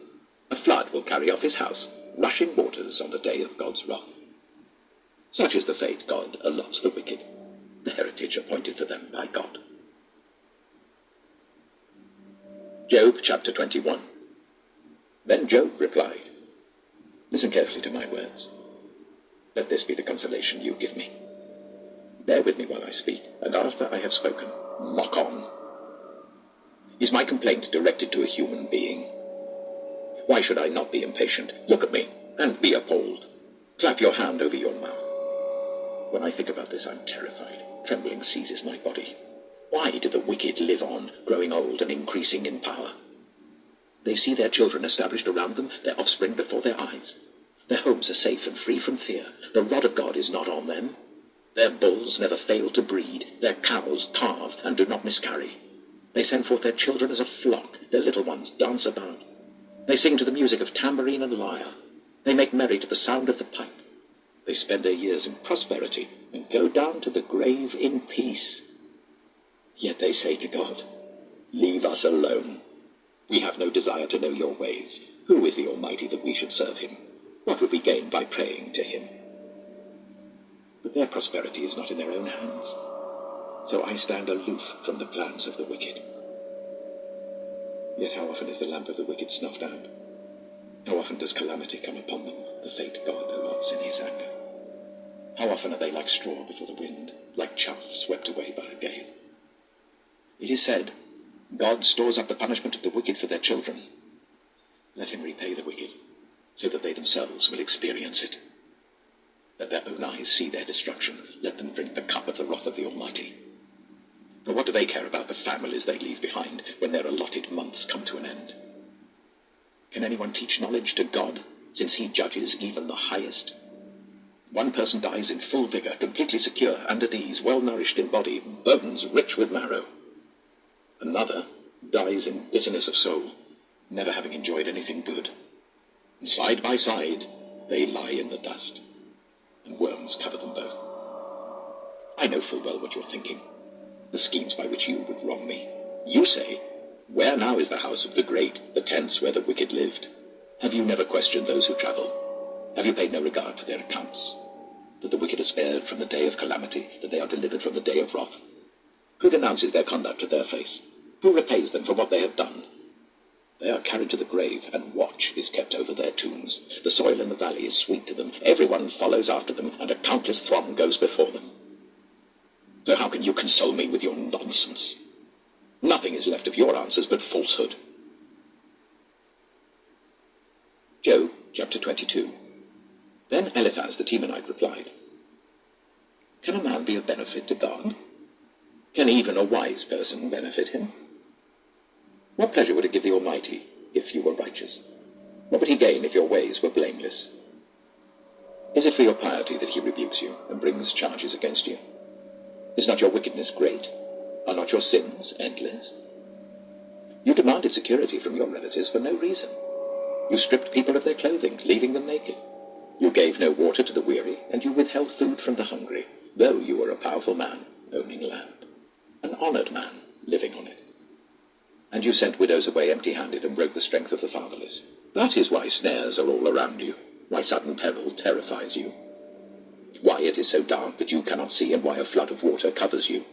A flood will carry off his house, rushing waters on the day of God's wrath. Such is the fate God allots the wicked, the heritage appointed for them by God. Job chapter 21. Then Job replied, "Listen carefully to my words. Let this be the consolation you give me. Bear with me while I speak, and after I have spoken, mock on. Is my complaint directed to a human being? Why should I not be impatient? Look at me, and be appalled. Clap your hand over your mouth. When I think about this, I'm terrified. Trembling seizes my body. Why do the wicked live on, growing old and increasing in power? They see their children established around them, their offspring before their eyes. Their homes are safe and free from fear. The rod of God is not on them. Their bulls never fail to breed. Their cows calve and do not miscarry. They send forth their children as a flock. Their little ones dance about. They sing to the music of tambourine and lyre. They make merry to the sound of the pipe. They spend their years in prosperity and go down to the grave in peace. Yet they say to God, 'Leave us alone. We have no desire to know your ways. Who is the Almighty that we should serve him? What would we gain by praying to him?' But their prosperity is not in their own hands. So I stand aloof from the plans of the wicked. Yet how often is the lamp of the wicked snuffed out? How often does calamity come upon them, the fate God allots in his anger? How often are they like straw before the wind, like chaff swept away by a gale? It is said, God stores up the punishment of the wicked for their children. Let him repay the wicked, so that they themselves will experience it. Let their own eyes see their destruction. Let them drink the cup of the wrath of the Almighty. For what do they care about the families they leave behind when their allotted months come to an end? Can anyone teach knowledge to God, since he judges even the highest? One person dies in full vigor, completely secure and at ease, well-nourished in body, bones rich with marrow. Another dies in bitterness of soul, never having enjoyed anything good. And side by side, they lie in the dust, and worms cover them both. I know full well what you're thinking, the schemes by which you would wrong me. You say, where now is the house of the great, the tents where the wicked lived? Have you never questioned those who travel? Have you paid no regard to their accounts? That the wicked are spared from the day of calamity, that they are delivered from the day of wrath? Who denounces their conduct to their face? Who repays them for what they have done? They are carried to the grave, and watch is kept over their tombs. The soil in the valley is sweet to them. Everyone follows after them, and a countless throng goes before them. So how can you console me with your nonsense? Nothing is left of your answers but falsehood. Job chapter 22. Then Eliphaz the Temanite replied, Can a man be of benefit to God? Can even a wise person benefit him? What pleasure would it give the Almighty if you were righteous? What would he gain if your ways were blameless? Is it for your piety that he rebukes you and brings charges against you? Is not your wickedness great? Are not your sins endless? You demanded security from your relatives for no reason. You stripped people of their clothing, leaving them naked. You gave no water to the weary, and you withheld food from the hungry, though you were a powerful man owning land, an honored man living on it. And you sent widows away empty-handed and broke the strength of the fatherless. That is why snares are all around you, why sudden peril terrifies you, why it is so dark that you cannot see, and why a flood of water covers you.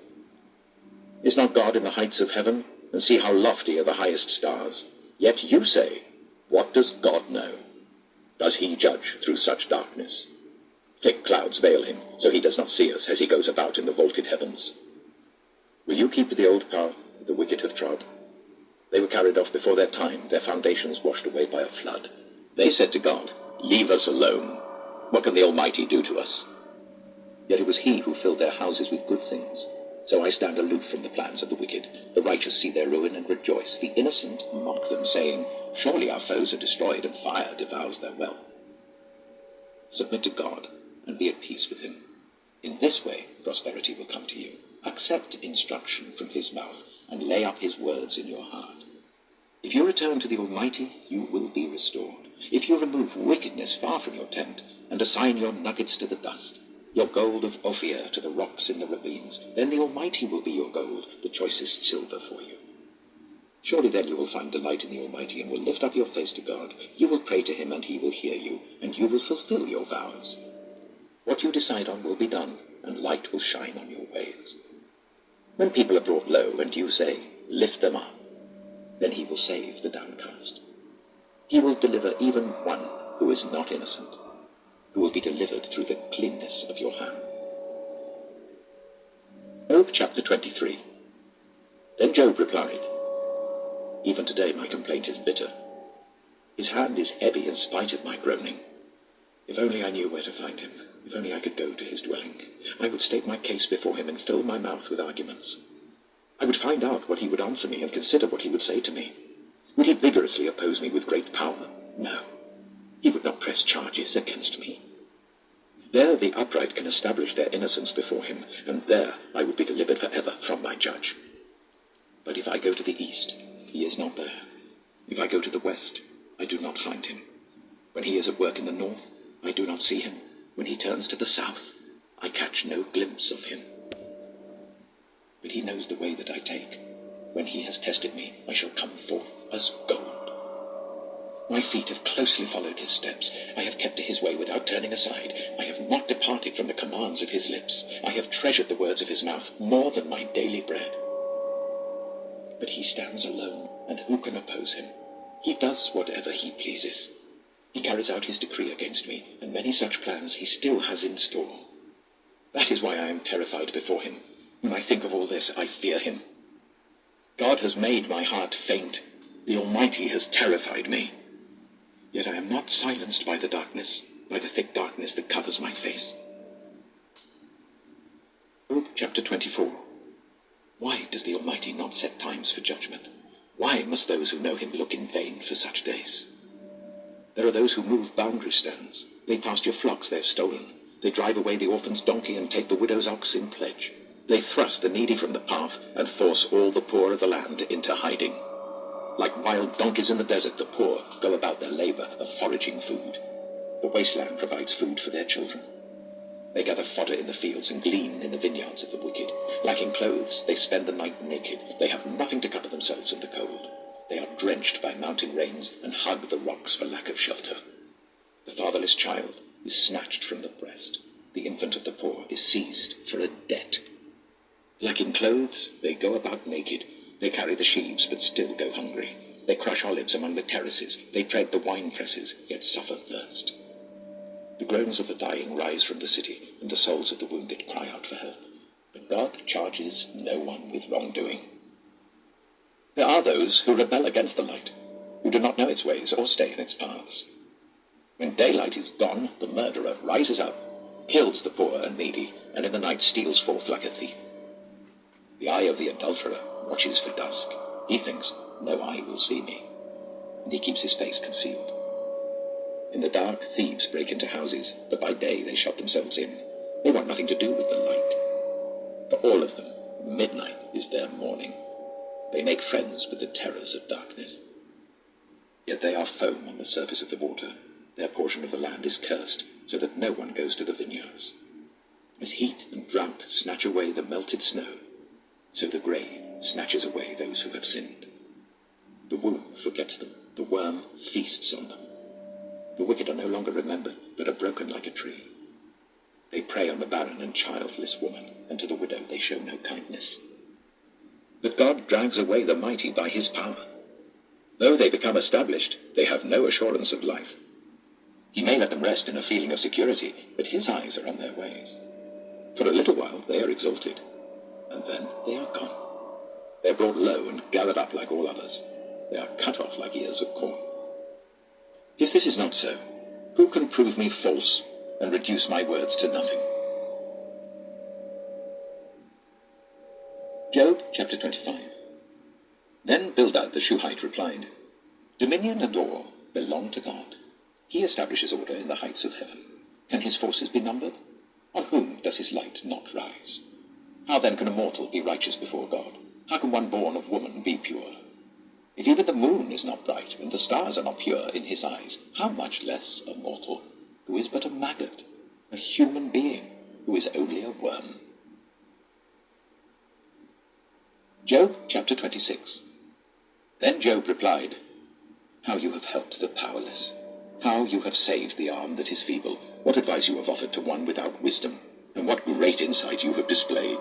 Is not God in the heights of heaven? And see how lofty are the highest stars. Yet you say, what does God know? Does he judge through such darkness? Thick clouds veil him, so he does not see us as he goes about in the vaulted heavens. Will you keep to the old path that the wicked have trod? They were carried off before their time, their foundations washed away by a flood. They said to God, leave us alone. What can the Almighty do to us? Yet it was he who filled their houses with good things. So I stand aloof from the plans of the wicked. The righteous see their ruin and rejoice. The innocent mock them, saying, surely our foes are destroyed, and fire devours their wealth. Submit to God, and be at peace with him. In this way prosperity will come to you. Accept instruction from his mouth, and lay up his words in your heart. If you return to the Almighty, you will be restored. If you remove wickedness far from your tent, and assign your nuggets to the dust, your gold of Ophir to the rocks in the ravines, then the Almighty will be your gold, the choicest silver for you. Surely then you will find delight in the Almighty, and will lift up your face to God. You will pray to him, and he will hear you, and you will fulfill your vows. What you decide on will be done, and light will shine on your ways. When people are brought low, and you say, lift them up, then he will save the downcast. He will deliver even one who is not innocent, who will be delivered through the cleanness of your hand. Job chapter 23. Then Job replied, even today my complaint is bitter. His hand is heavy in spite of my groaning. If only I knew where to find him, if only I could go to his dwelling, I would state my case before him and fill my mouth with arguments. I would find out what he would answer me and consider what he would say to me. Would he vigorously oppose me with great power? No. He would not press charges against me. There the upright can establish their innocence before him, and there I would be delivered forever from my judge. But if I go to the east, he is not there. If I go to the west, I do not find him. When he is at work in the north, I do not see him. When he turns to the south, I catch no glimpse of him. But he knows the way that I take. When he has tested me, I shall come forth as gold. My feet have closely followed his steps. I have kept to his way without turning aside. I have not departed from the commands of his lips. I have treasured the words of his mouth more than my daily bread. But he stands alone, and who can oppose him? He does whatever he pleases. He carries out his decree against me, and many such plans he still has in store. That is why I am terrified before him. When I think of all this, I fear him. God has made my heart faint. The Almighty has terrified me. Yet I am not silenced by the darkness, by the thick darkness that covers my face. Job chapter 24. Why does the Almighty not set times for judgment? Why must those who know him look in vain for such days? There are those who move boundary stones. They pasture flocks they have stolen. They drive away the orphan's donkey and take the widow's ox in pledge. They thrust the needy from the path and force all the poor of the land into hiding. Like wild donkeys in the desert, the poor go about their labor of foraging food. The wasteland provides food for their children. They gather fodder in the fields and glean in the vineyards of the wicked. Lacking clothes, they spend the night naked. They have nothing to cover themselves in the cold. They are drenched by mountain rains and hug the rocks for lack of shelter. The fatherless child is snatched from the breast. The infant of the poor is seized for a debt. Lacking clothes, they go about naked. They carry the sheaves, but still go hungry. They crush olives among the terraces. They tread the wine presses, yet suffer thirst. The groans of the dying rise from the city, and the souls of the wounded cry out for help. But God charges no one with wrongdoing. There are those who rebel against the light, who do not know its ways or stay in its paths. When daylight is gone, the murderer rises up, kills the poor and needy, and in the night steals forth like a thief. The eye of the adulterer watches for dusk. He thinks, no eye will see me, and he keeps his face concealed. In the dark, thieves break into houses, but by day they shut themselves in. They want nothing to do with the light. For all of them, midnight is their morning. They make friends with the terrors of darkness. Yet they are foam on the surface of the water. Their portion of the land is cursed, so that no one goes to the vineyards. As heat and drought snatch away the melted snow, so the grave snatches away those who have sinned. The womb forgets them, the worm feasts on them. The wicked are no longer remembered, but are broken like a tree. They prey on the barren and childless woman, and to the widow they show no kindness. But God drags away the mighty by his power. Though they become established, they have no assurance of life. He may let them rest in a feeling of security, but his eyes are on their ways. For a little while they are exalted, and then they are gone. They are brought low and gathered up like all others. They are cut off like ears of corn. If this is not so, who can prove me false and reduce my words to nothing? Job chapter 25. Then Bildad the Shuhite replied, Dominion and awe belong to God. He establishes order in the heights of heaven. Can his forces be numbered? On whom does his light not rise? How then can a mortal be righteous before God? How can one born of woman be pure? If even the moon is not bright, and the stars are not pure in his eyes, how much less a mortal, who is but a maggot, a human being, who is only a worm? Job chapter 26. Then Job replied, How you have helped the powerless, how you have saved the arm that is feeble, what advice you have offered to one without wisdom, and what great insight you have displayed.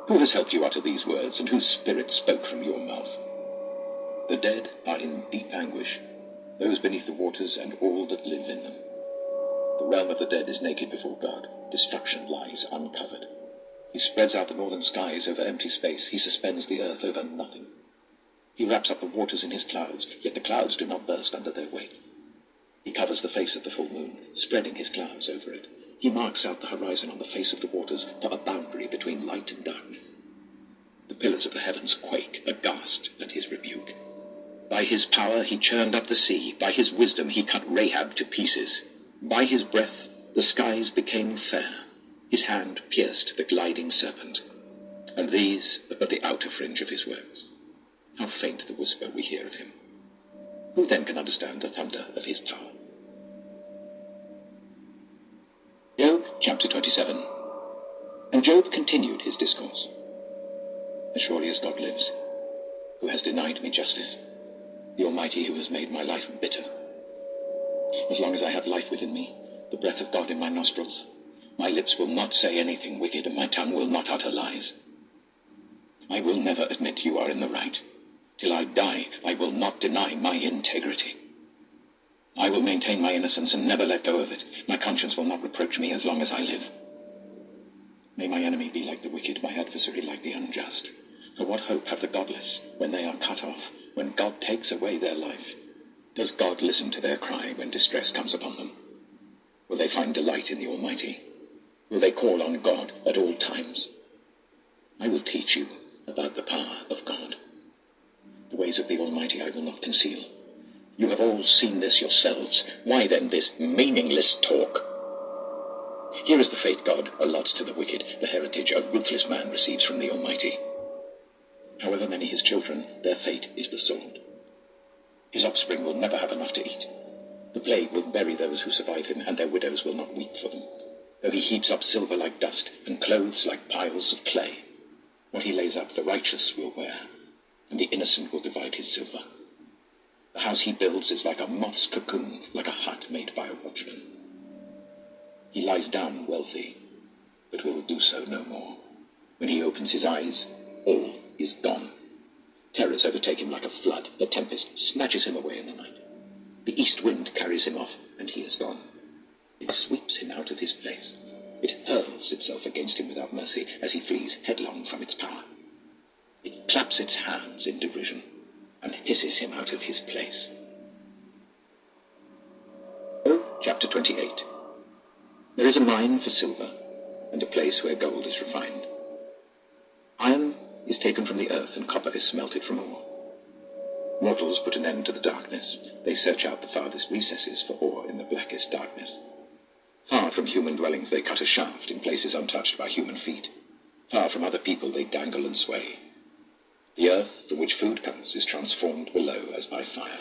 Who has helped you utter these words, and whose spirit spoke from your mouth? The dead are in deep anguish, those beneath the waters and all that live in them. The realm of the dead is naked before God. Destruction lies uncovered. He spreads out the northern skies over empty space. He suspends the earth over nothing. He wraps up the waters in his clouds, yet the clouds do not burst under their weight. He covers the face of the full moon, spreading his clouds over it. He marks out the horizon on the face of the waters for a boundary between light and darkness. The pillars of the heavens quake, aghast at his rebuke. By his power he churned up the sea. By his wisdom he cut Rahab to pieces. By his breath the skies became fair. His hand pierced the gliding serpent. And these are but the outer fringe of his works. How faint the whisper we hear of him. Who then can understand the thunder of his power? Job chapter 27. And Job continued his discourse. As surely as God lives, who has denied me justice, the Almighty who has made my life bitter. As long as I have life within me, the breath of God in my nostrils, my lips will not say anything wicked, and my tongue will not utter lies. I will never admit you are in the right. Till I die, I will not deny my integrity. I will maintain my innocence and never let go of it. My conscience will not reproach me as long as I live. May my enemy be like the wicked, my adversary like the unjust. For what hope have the godless when they are cut off, when God takes away their life? Does God listen to their cry when distress comes upon them? Will they find delight in the Almighty? Will they call on God at all times? I will teach you about the power of God. The ways of the Almighty I will not conceal. You have all seen this yourselves. Why then this meaningless talk? Here is the fate God allots to the wicked, the heritage a ruthless man receives from the Almighty. However many his children, their fate is the sword. His offspring will never have enough to eat. The plague will bury those who survive him, and their widows will not weep for them. Though he heaps up silver like dust, and clothes like piles of clay, what he lays up the righteous will wear, and the innocent will divide his silver. The house he builds is like a moth's cocoon, like a hut made by a watchman. He lies down wealthy, but will do so no more. When he opens his eyes, all is gone. Terrors overtake him like a flood. A tempest snatches him away in the night. The east wind carries him off, and he is gone. It sweeps him out of his place. It hurls itself against him without mercy as he flees headlong from its power. It claps its hands in derision and hisses him out of his place. Chapter 28. There is a mine for silver, and a place where gold is refined. Iron is taken from the earth, and copper is smelted from ore. Mortals put an end to the darkness. They search out the farthest recesses for ore in the blackest darkness. Far from human dwellings they cut a shaft in places untouched by human feet. Far from other people they dangle and sway. The earth from which food comes is transformed below as by fire.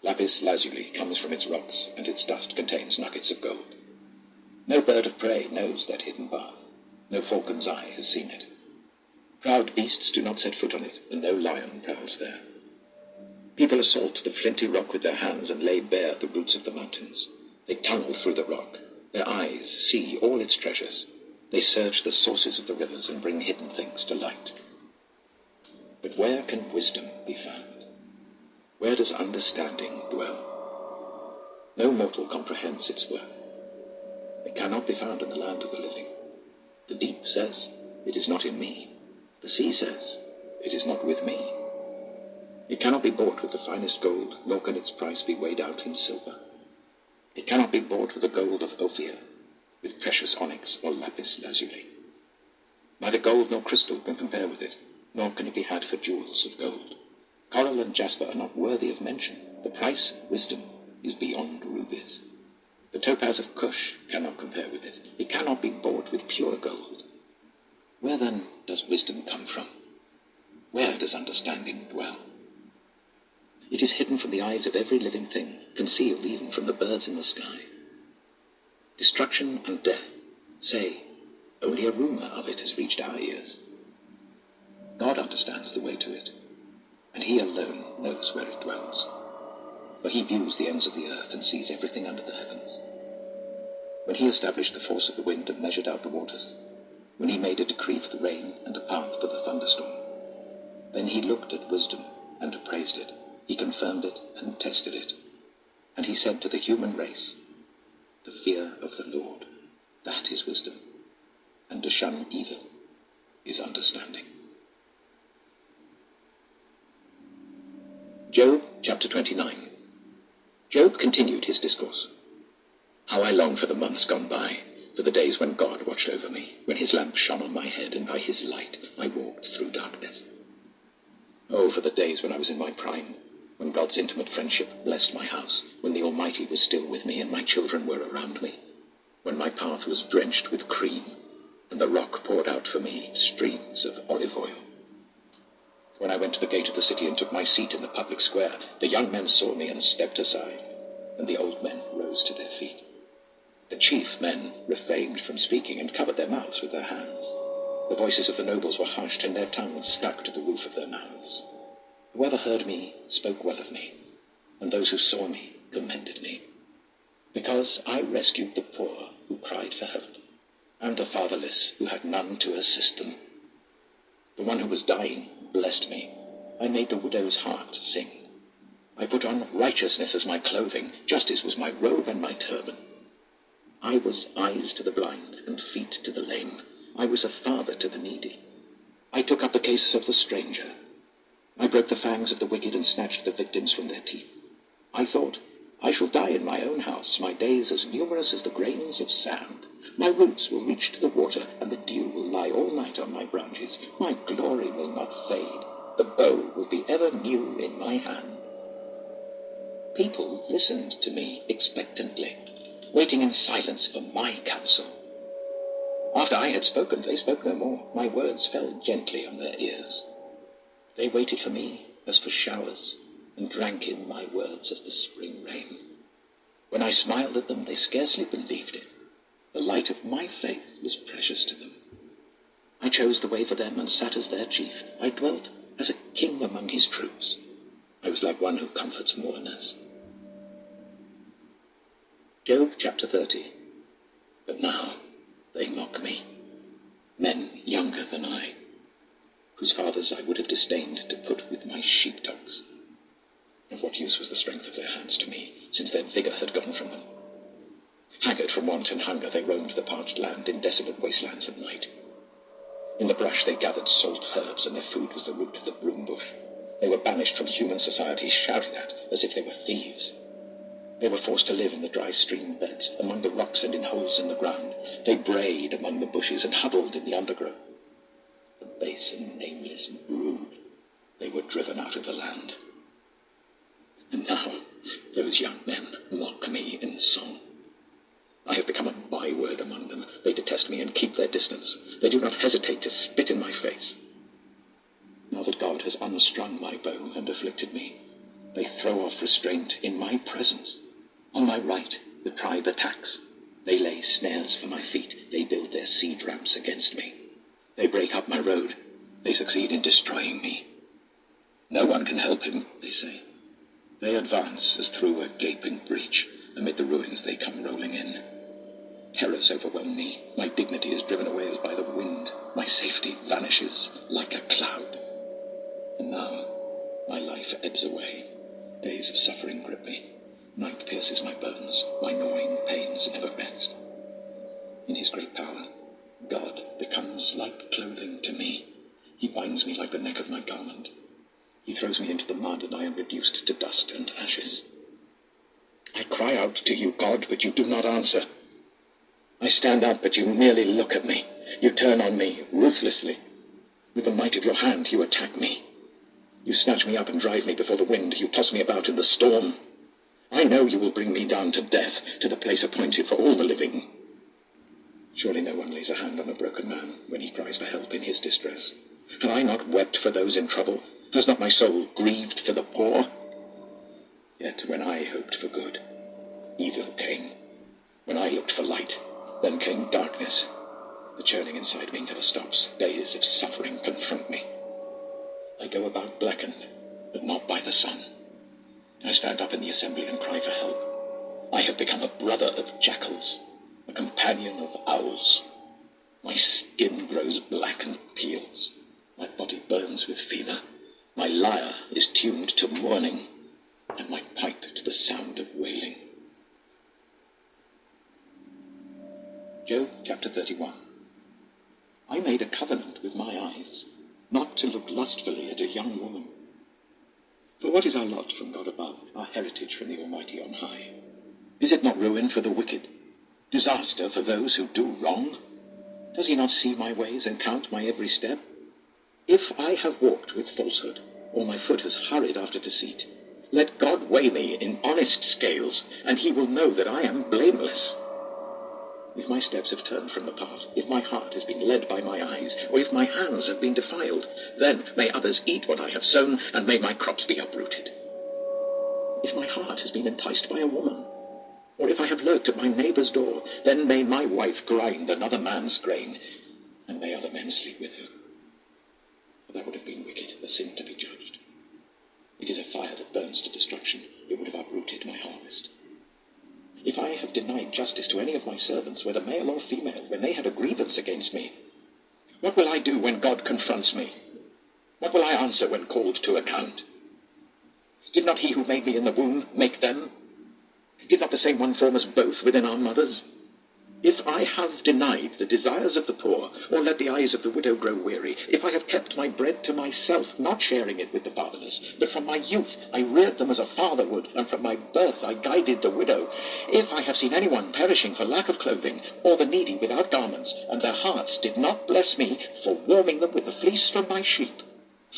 Lapis lazuli comes from its rocks, and its dust contains nuggets of gold. No bird of prey knows that hidden path. No falcon's eye has seen it. Proud beasts do not set foot on it, and no lion prowls there. People assault the flinty rock with their hands and lay bare the roots of the mountains. They tunnel through the rock. Their eyes see all its treasures. They search the sources of the rivers and bring hidden things to light. But where can wisdom be found? Where does understanding dwell? No mortal comprehends its worth. It cannot be found in the land of the living. The deep says, "It is not in me." The sea says, "It is not with me." It cannot be bought with the finest gold, nor can its price be weighed out in silver. It cannot be bought with the gold of Ophir, with precious onyx or lapis lazuli. Neither gold nor crystal can compare with it, nor can it be had for jewels of gold. Coral and jasper are not worthy of mention. The price of wisdom is beyond rubies. The topaz of Cush cannot compare with it. It cannot be bought with pure gold. Where then does wisdom come from? Where does understanding dwell? It is hidden from the eyes of every living thing, concealed even from the birds in the sky. Destruction and death say, only a rumor of it has reached our ears. God understands the way to it, and he alone knows where it dwells. For he views the ends of the earth and sees everything under the heavens. When he established the force of the wind and measured out the waters, when he made a decree for the rain and a path for the thunderstorm, then he looked at wisdom and appraised it. He confirmed it and tested it. And he said to the human race, the fear of the Lord, that is wisdom, and to shun evil is understanding. Job chapter 29. Job continued his discourse. How I long for the months gone by, for the days when God watched over me, when his lamp shone on my head, and by his light I walked through darkness. Oh, for the days when I was in my prime, when God's intimate friendship blessed my house, when the Almighty was still with me and my children were around me, when my path was drenched with cream, and the rock poured out for me streams of olive oil. When I went to the gate of the city and took my seat in the public square, the young men saw me and stepped aside, and the old men rose to their feet. The chief men refrained from speaking and covered their mouths with their hands. The voices of the nobles were hushed, and their tongues stuck to the roof of their mouths. Whoever heard me spoke well of me, and those who saw me commended me. Because I rescued the poor who cried for help, and the fatherless who had none to assist them. The one who was dying blessed me. I made the widow's heart sing. I put on righteousness as my clothing. Justice was my robe and my turban. I was eyes to the blind and feet to the lame. I was a father to the needy. I took up the case of the stranger. I broke the fangs of the wicked and snatched the victims from their teeth. I thought, I shall die in my own house, my days as numerous as the grains of sand. My roots will reach to the water, and the dew will lie all night on my branches. My glory will not fade. The bow will be ever new in my hand. People listened to me expectantly, waiting in silence for my counsel. After I had spoken, they spoke no more. My words fell gently on their ears. They waited for me as for showers, and drank in my words as the spring rain. When I smiled at them, they scarcely believed it. The light of my faith was precious to them. I chose the way for them and sat as their chief. I dwelt as a king among his troops. I was like one who comforts mourners. Job chapter 30. But now they mock me, men younger than I, whose fathers I would have disdained to put with my sheepdogs. Of what use was the strength of their hands to me, since their vigor had gone from them? Haggard from want and hunger, they roamed the parched land in desolate wastelands at night. In the brush they gathered salt herbs, and their food was the root of the broom bush. They were banished from human society, shouted at as if they were thieves. They were forced to live in the dry stream beds, among the rocks and in holes in the ground. They brayed among the bushes and huddled in the undergrowth. A base and nameless brood, they were driven out of the land. And now those young men mock me in song. I have become a byword among them. They detest me and keep their distance. They do not hesitate to spit in my face. Now that God has unstrung my bow and afflicted me, they throw off restraint in my presence. On my right, the tribe attacks. They lay snares for my feet. They build their siege ramps against me. They break up my road. They succeed in destroying me. No one can help him, they say. They advance as through a gaping breach. Amid the ruins they come rolling in. Terrors overwhelm me. My dignity is driven away as by the wind. My safety vanishes like a cloud. And now my life ebbs away. Days of suffering grip me. Night pierces my bones. My gnawing pains never rest. In his great power, God becomes like clothing to me. He binds me like the neck of my garment. He throws me into the mud, and I am reduced to dust and ashes. I cry out to you, God, but you do not answer. I stand up, but you merely look at me. You turn on me ruthlessly. With the might of your hand, you attack me. You snatch me up and drive me before the wind. You toss me about in the storm. I know you will bring me down to death, to the place appointed for all the living. Surely no one lays a hand on a broken man when he cries for help in his distress. Have I not wept for those in trouble? Has not my soul grieved for the poor? Yet when I hoped for good, evil came. When I looked for light, then came darkness. The churning inside me never stops. Days of suffering confront me. I go about blackened, but not by the sun. I stand up in the assembly and cry for help. I have become a brother of jackals, a companion of owls. My skin grows black and peels. My body burns with fever. My lyre is tuned to mourning, and my pipe to the sound of wailing. Job chapter 31. I made a covenant with my eyes, not to look lustfully at a young woman. For what is our lot from God above, our heritage from the Almighty on high? Is it not ruin for the wicked, disaster for those who do wrong? Does he not see my ways and count my every step? If I have walked with falsehood, or my foot has hurried after deceit, let God weigh me in honest scales, and he will know that I am blameless. If my steps have turned from the path, if my heart has been led by my eyes, or if my hands have been defiled, then may others eat what I have sown, and may my crops be uprooted. If my heart has been enticed by a woman, or if I have lurked at my neighbor's door, then may my wife grind another man's grain, and may other men sleep with her. For that would have been wicked, a sin to be judged. It is a fire that burns to destruction. It would have uprooted my harvest. If I have denied justice to any of my servants, whether male or female, when they had a grievance against me, what will I do when God confronts me? What will I answer when called to account? Did not he who made me in the womb make them? Did not the same one form us both within our mothers? If I have denied the desires of the poor, or let the eyes of the widow grow weary, if I have kept my bread to myself, not sharing it with the fatherless, but from my youth I reared them as a father would, and from my birth I guided the widow, if I have seen anyone perishing for lack of clothing, or the needy without garments, and their hearts did not bless me for warming them with the fleece from my sheep,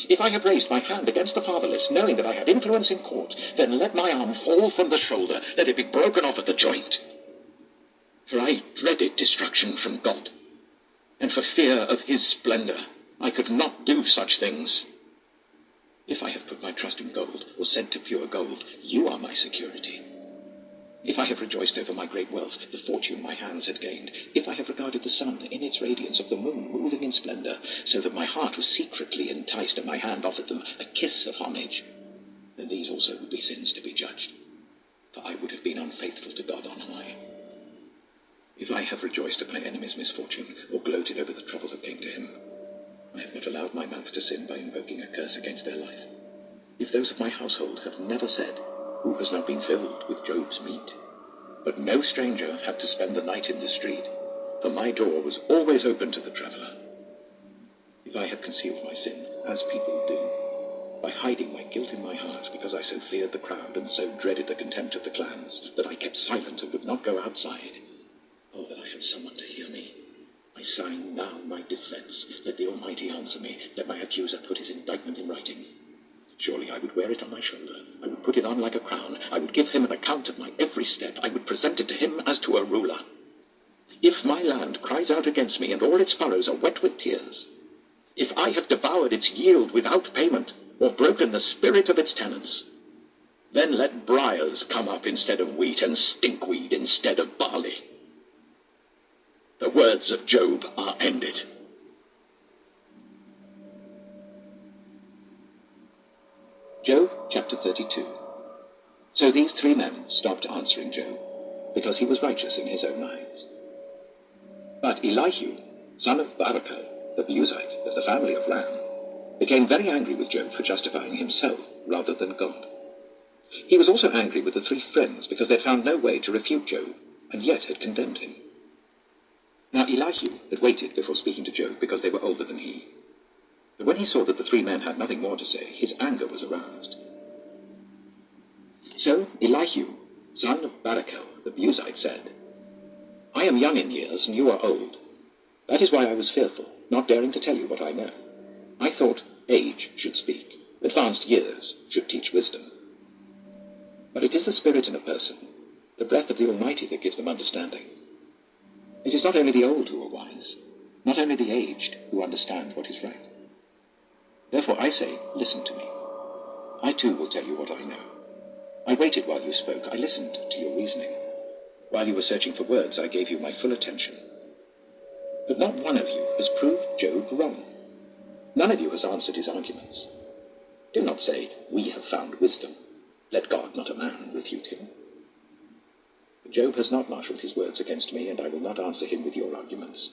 if I have raised my hand against the fatherless, knowing that I had influence in court, then let my arm fall from the shoulder, let it be broken off at the joint. For I dreaded destruction from God, and for fear of his splendor I could not do such things. If I have put my trust in gold, or said to pure gold, you are my security. If I have rejoiced over my great wealth, the fortune my hands had gained, if I have regarded the sun in its radiance, of the moon moving in splendor, so that my heart was secretly enticed and my hand offered them a kiss of homage, then these also would be sins to be judged, for I would have been unfaithful to God on high. If I have rejoiced at my enemy's misfortune, or gloated over the trouble that came to him, I have not allowed my mouth to sin by invoking a curse against their life. If those of my household have never said, who has not been filled with Job's meat? But no stranger had to spend the night in the street, for my door was always open to the traveller. If I have concealed my sin, as people do, by hiding my guilt in my heart, because I so feared the crowd and so dreaded the contempt of the clans, that I kept silent and would not go outside, oh, that I had someone to hear me. I sign now my defense. Let the Almighty answer me. Let my accuser put his indictment in writing. Surely I would wear it on my shoulder. I would put it on like a crown. I would give him an account of my every step. I would present it to him as to a ruler. If my land cries out against me, and all its furrows are wet with tears, if I have devoured its yield without payment, or broken the spirit of its tenants, then let briars come up instead of wheat, and stinkweed instead of barley. The words of Job are ended. Job chapter 32. So these three men stopped answering Job, because he was righteous in his own eyes. But Elihu, son of Barachel, the Buzite of the family of Ram, became very angry with Job for justifying himself rather than God. He was also angry with the three friends because they had found no way to refute Job, and yet had condemned him. Now Elihu had waited before speaking to Job because they were older than he. But when he saw that the three men had nothing more to say, his anger was aroused. So Elihu, son of Barachel, the Buzite, said, I am young in years, and you are old. That is why I was fearful, not daring to tell you what I know. I thought age should speak, advanced years should teach wisdom. But it is the spirit in a person, the breath of the Almighty, that gives them understanding. It is not only the old who are wise, not only the aged who understand what is right. Therefore I say, listen to me. I too will tell you what I know. I waited while you spoke. I listened to your reasoning. While you were searching for words, I gave you my full attention. But not one of you has proved Job wrong. None of you has answered his arguments. Do not say, we have found wisdom. Let God, not a man, refute him. But Job has not marshalled his words against me, and I will not answer him with your arguments.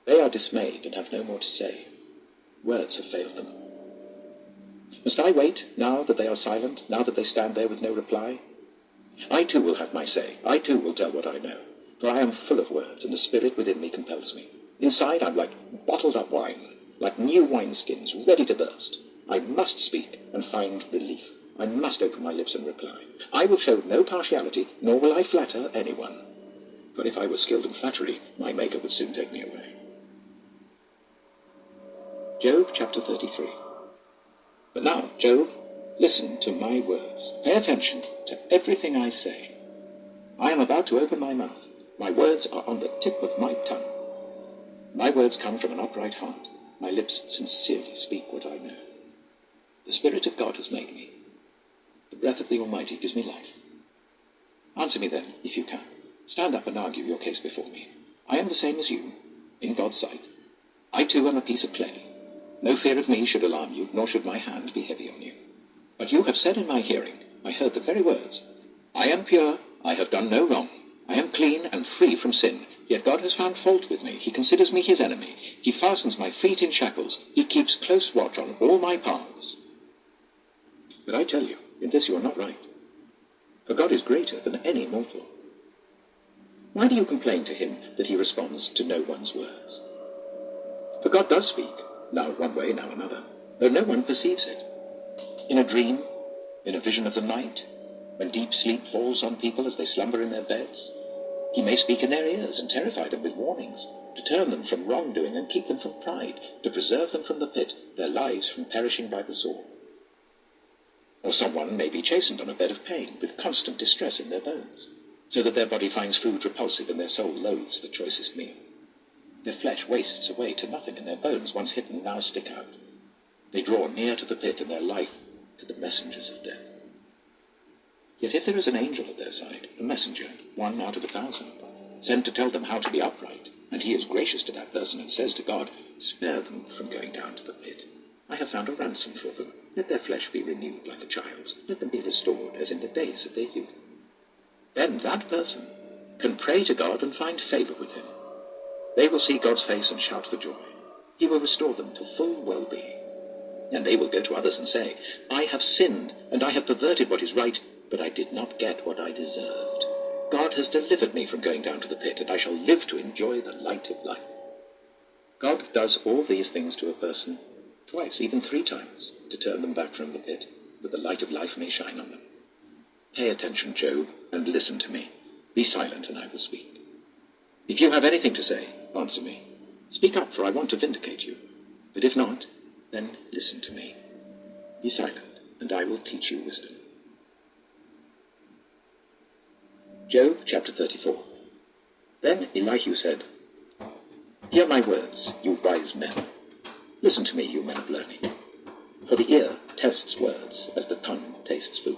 They are dismayed and have no more to say. Words have failed them. Must I wait, now that they are silent, now that they stand there with no reply? I too will have my say. I too will tell what I know. For I am full of words, and the spirit within me compels me. Inside I'm like bottled-up wine, like new wineskins, ready to burst. I must speak and find relief. I must open my lips and reply. I will show no partiality, nor will I flatter anyone. For if I were skilled in flattery, my Maker would soon take me away. Job chapter 33. But now, Job, listen to my words. Pay attention to everything I say. I am about to open my mouth. My words are on the tip of my tongue. My words come from an upright heart. My lips sincerely speak what I know. The Spirit of God has made me. The breath of the Almighty gives me life. Answer me then, if you can. Stand up and argue your case before me. I am the same as you, in God's sight. I too am a piece of clay. No fear of me should alarm you, nor should my hand be heavy on you. But you have said in my hearing, I heard the very words, I am pure, I have done no wrong. I am clean and free from sin. Yet God has found fault with me. He considers me his enemy. He fastens my feet in shackles. He keeps close watch on all my paths. But I tell you, in this you are not right. For God is greater than any mortal. Why do you complain to him that he responds to no one's words? For God does speak, now one way, now another, though no one perceives it. In a dream, in a vision of the night, when deep sleep falls on people as they slumber in their beds, he may speak in their ears and terrify them with warnings, to turn them from wrongdoing and keep them from pride, to preserve them from the pit, their lives from perishing by the sword. Or someone may be chastened on a bed of pain, with constant distress in their bones, so that their body finds food repulsive and their soul loathes the choicest meal. Their flesh wastes away to nothing, and their bones, once hidden, now stick out. They draw near to the pit, and their life to the messengers of death. Yet if there is an angel at their side, a messenger, one out of 1,000, sent to tell them how to be upright, and he is gracious to that person and says to God, "Spare them from going down to the pit. I have found a ransom for them. Let their flesh be renewed like a child's. Let them be restored as in the days of their youth." Then that person can pray to God and find favor with him. They will see God's face and shout for joy. He will restore them to full well-being. And they will go to others and say, "I have sinned, and I have perverted what is right, but I did not get what I deserved. God has delivered me from going down to the pit, and I shall live to enjoy the light of life." God does all these things to a person twice, even 3 times, to turn them back from the pit, that the light of life may shine on them. Pay attention, Job, and listen to me. Be silent, and I will speak. If you have anything to say, answer me. Speak up, for I want to vindicate you. But if not, then listen to me. Be silent, and I will teach you wisdom. Job chapter 34. Then Elihu said, "Hear my words, you wise men. Listen to me, you men of learning. For the ear tests words as the tongue tastes food.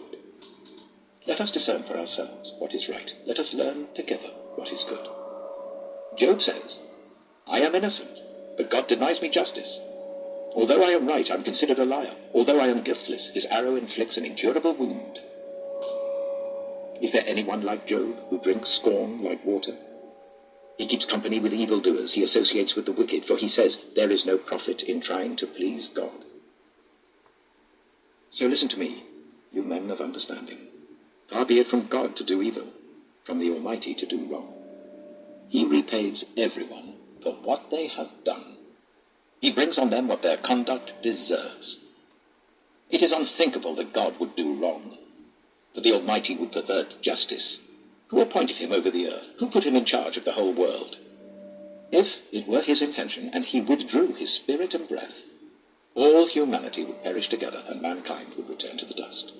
Let us discern for ourselves what is right. Let us learn together what is good." Job says, "I am innocent, but God denies me justice. Although I am right, I am considered a liar. Although I am guiltless, his arrow inflicts an incurable wound. Is there anyone like Job, who drinks scorn like water? He keeps company with evildoers. He associates with the wicked, for he says, there is no profit in trying to please God. So listen to me, you men of understanding. Far be it from God to do evil, from the Almighty to do wrong. He repays everyone for what they have done. He brings on them what their conduct deserves. It is unthinkable that God would do wrong, that the Almighty would pervert justice. Who appointed him over the earth? Who put him in charge of the whole world? If it were his intention, and he withdrew his spirit and breath, all humanity would perish together, and mankind would return to the dust.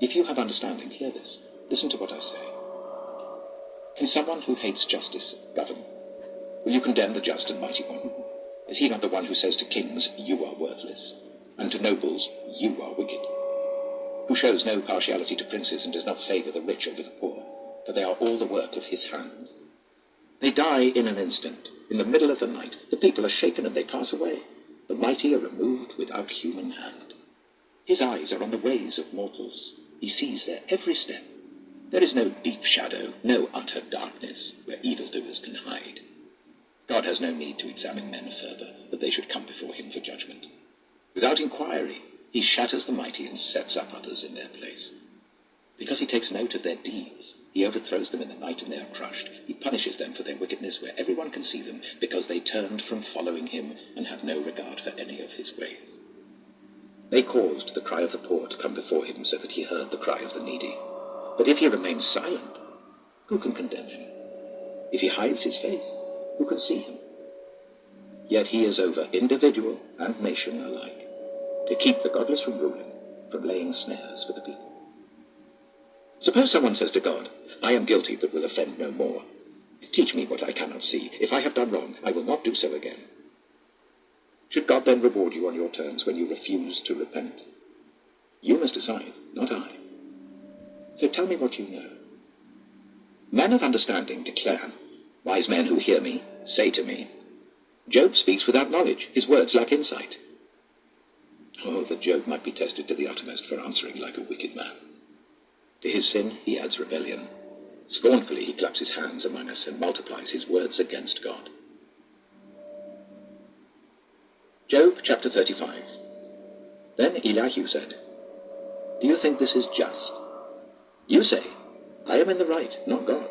If you have understanding, hear this. Listen to what I say. Can someone who hates justice govern? Will you condemn the just and mighty one? Is he not the one who says to kings, you are worthless, and to nobles, you are wicked? Who shows no partiality to princes and does not favor the rich over the poor, for they are all the work of his hands. They die in an instant, in the middle of the night. The people are shaken and they pass away. The mighty are removed without human hand. His eyes are on the ways of mortals. He sees their every step. There is no deep shadow, no utter darkness, where evildoers can hide. God has no need to examine men further, that they should come before him for judgment. Without inquiry, he shatters the mighty and sets up others in their place. Because he takes note of their deeds, he overthrows them in the night and they are crushed. He punishes them for their wickedness where everyone can see them, because they turned from following him and had no regard for any of his ways. They caused the cry of the poor to come before him, so that he heard the cry of the needy. But if he remains silent, who can condemn him? If he hides his face, who can see him? Yet he is over individual and nation alike, to keep the godless from ruling, from laying snares for the people. Suppose someone says to God, I am guilty but will offend no more. Teach me what I cannot see. If I have done wrong, I will not do so again. Should God then reward you on your terms when you refuse to repent? You must decide, not I. So tell me what you know. Men of understanding declare, wise men who hear me say to me, Job speaks without knowledge, his words lack insight. Oh, that Job might be tested to the uttermost for answering like a wicked man. To his sin he adds rebellion. Scornfully he claps his hands among us and multiplies his words against God. Job chapter 35. Then Elihu said, Do you think this is just? You say, I am in the right, not God.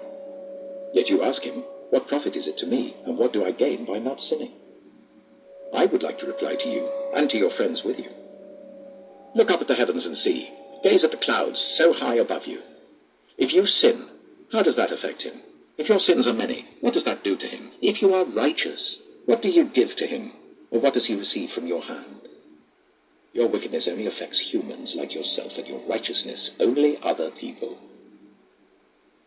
Yet you ask him, what profit is it to me, and what do I gain by not sinning? I would like to reply to you, and to your friends with you. Look up at the heavens and see. Gaze at the clouds so high above you. If you sin, how does that affect him? If your sins are many, what does that do to him? If you are righteous, what do you give to him, or what does he receive from your hand? Your wickedness only affects humans like yourself, and your righteousness only other people.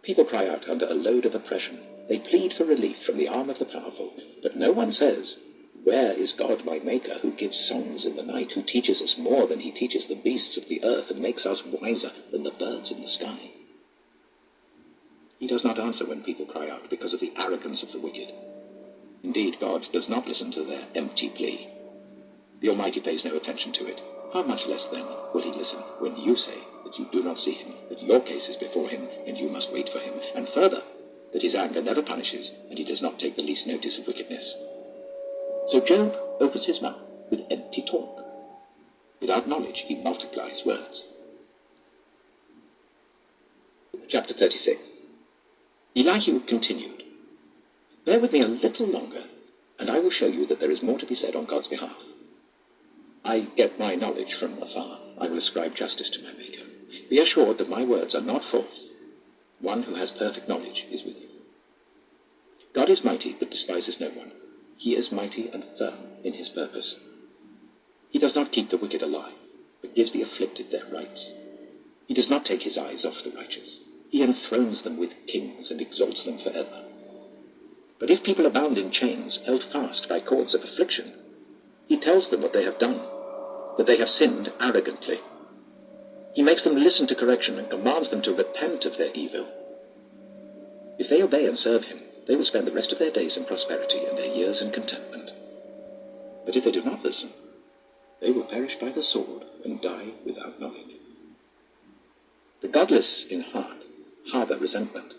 People cry out under a load of oppression. They plead for relief from the arm of the powerful, but no one says, "Where is God my Maker, who gives songs in the night, who teaches us more than he teaches the beasts of the earth, and makes us wiser than the birds in the sky?" He does not answer when people cry out because of the arrogance of the wicked. Indeed, God does not listen to their empty plea. The Almighty pays no attention to it. How much less, then, will he listen when you say that you do not see him, that your case is before him, and you must wait for him, and further, that his anger never punishes, and he does not take the least notice of wickedness? So Job opens his mouth with empty talk. Without knowledge, he multiplies words. Chapter 36. Elihu continued, "Bear with me a little longer, and I will show you that there is more to be said on God's behalf. I get my knowledge from afar. I will ascribe justice to my Maker. Be assured that my words are not false. One who has perfect knowledge is with you. God is mighty, but despises no one. He is mighty and firm in his purpose. He does not keep the wicked alive, but gives the afflicted their rights. He does not take his eyes off the righteous. He enthrones them with kings and exalts them forever. But if people are bound in chains, held fast by cords of affliction, he tells them what they have done, that they have sinned arrogantly. He makes them listen to correction and commands them to repent of their evil. If they obey and serve him, they will spend the rest of their days in prosperity and their years in contentment. But if they do not listen, they will perish by the sword and die without knowledge. The godless in heart harbor resentment.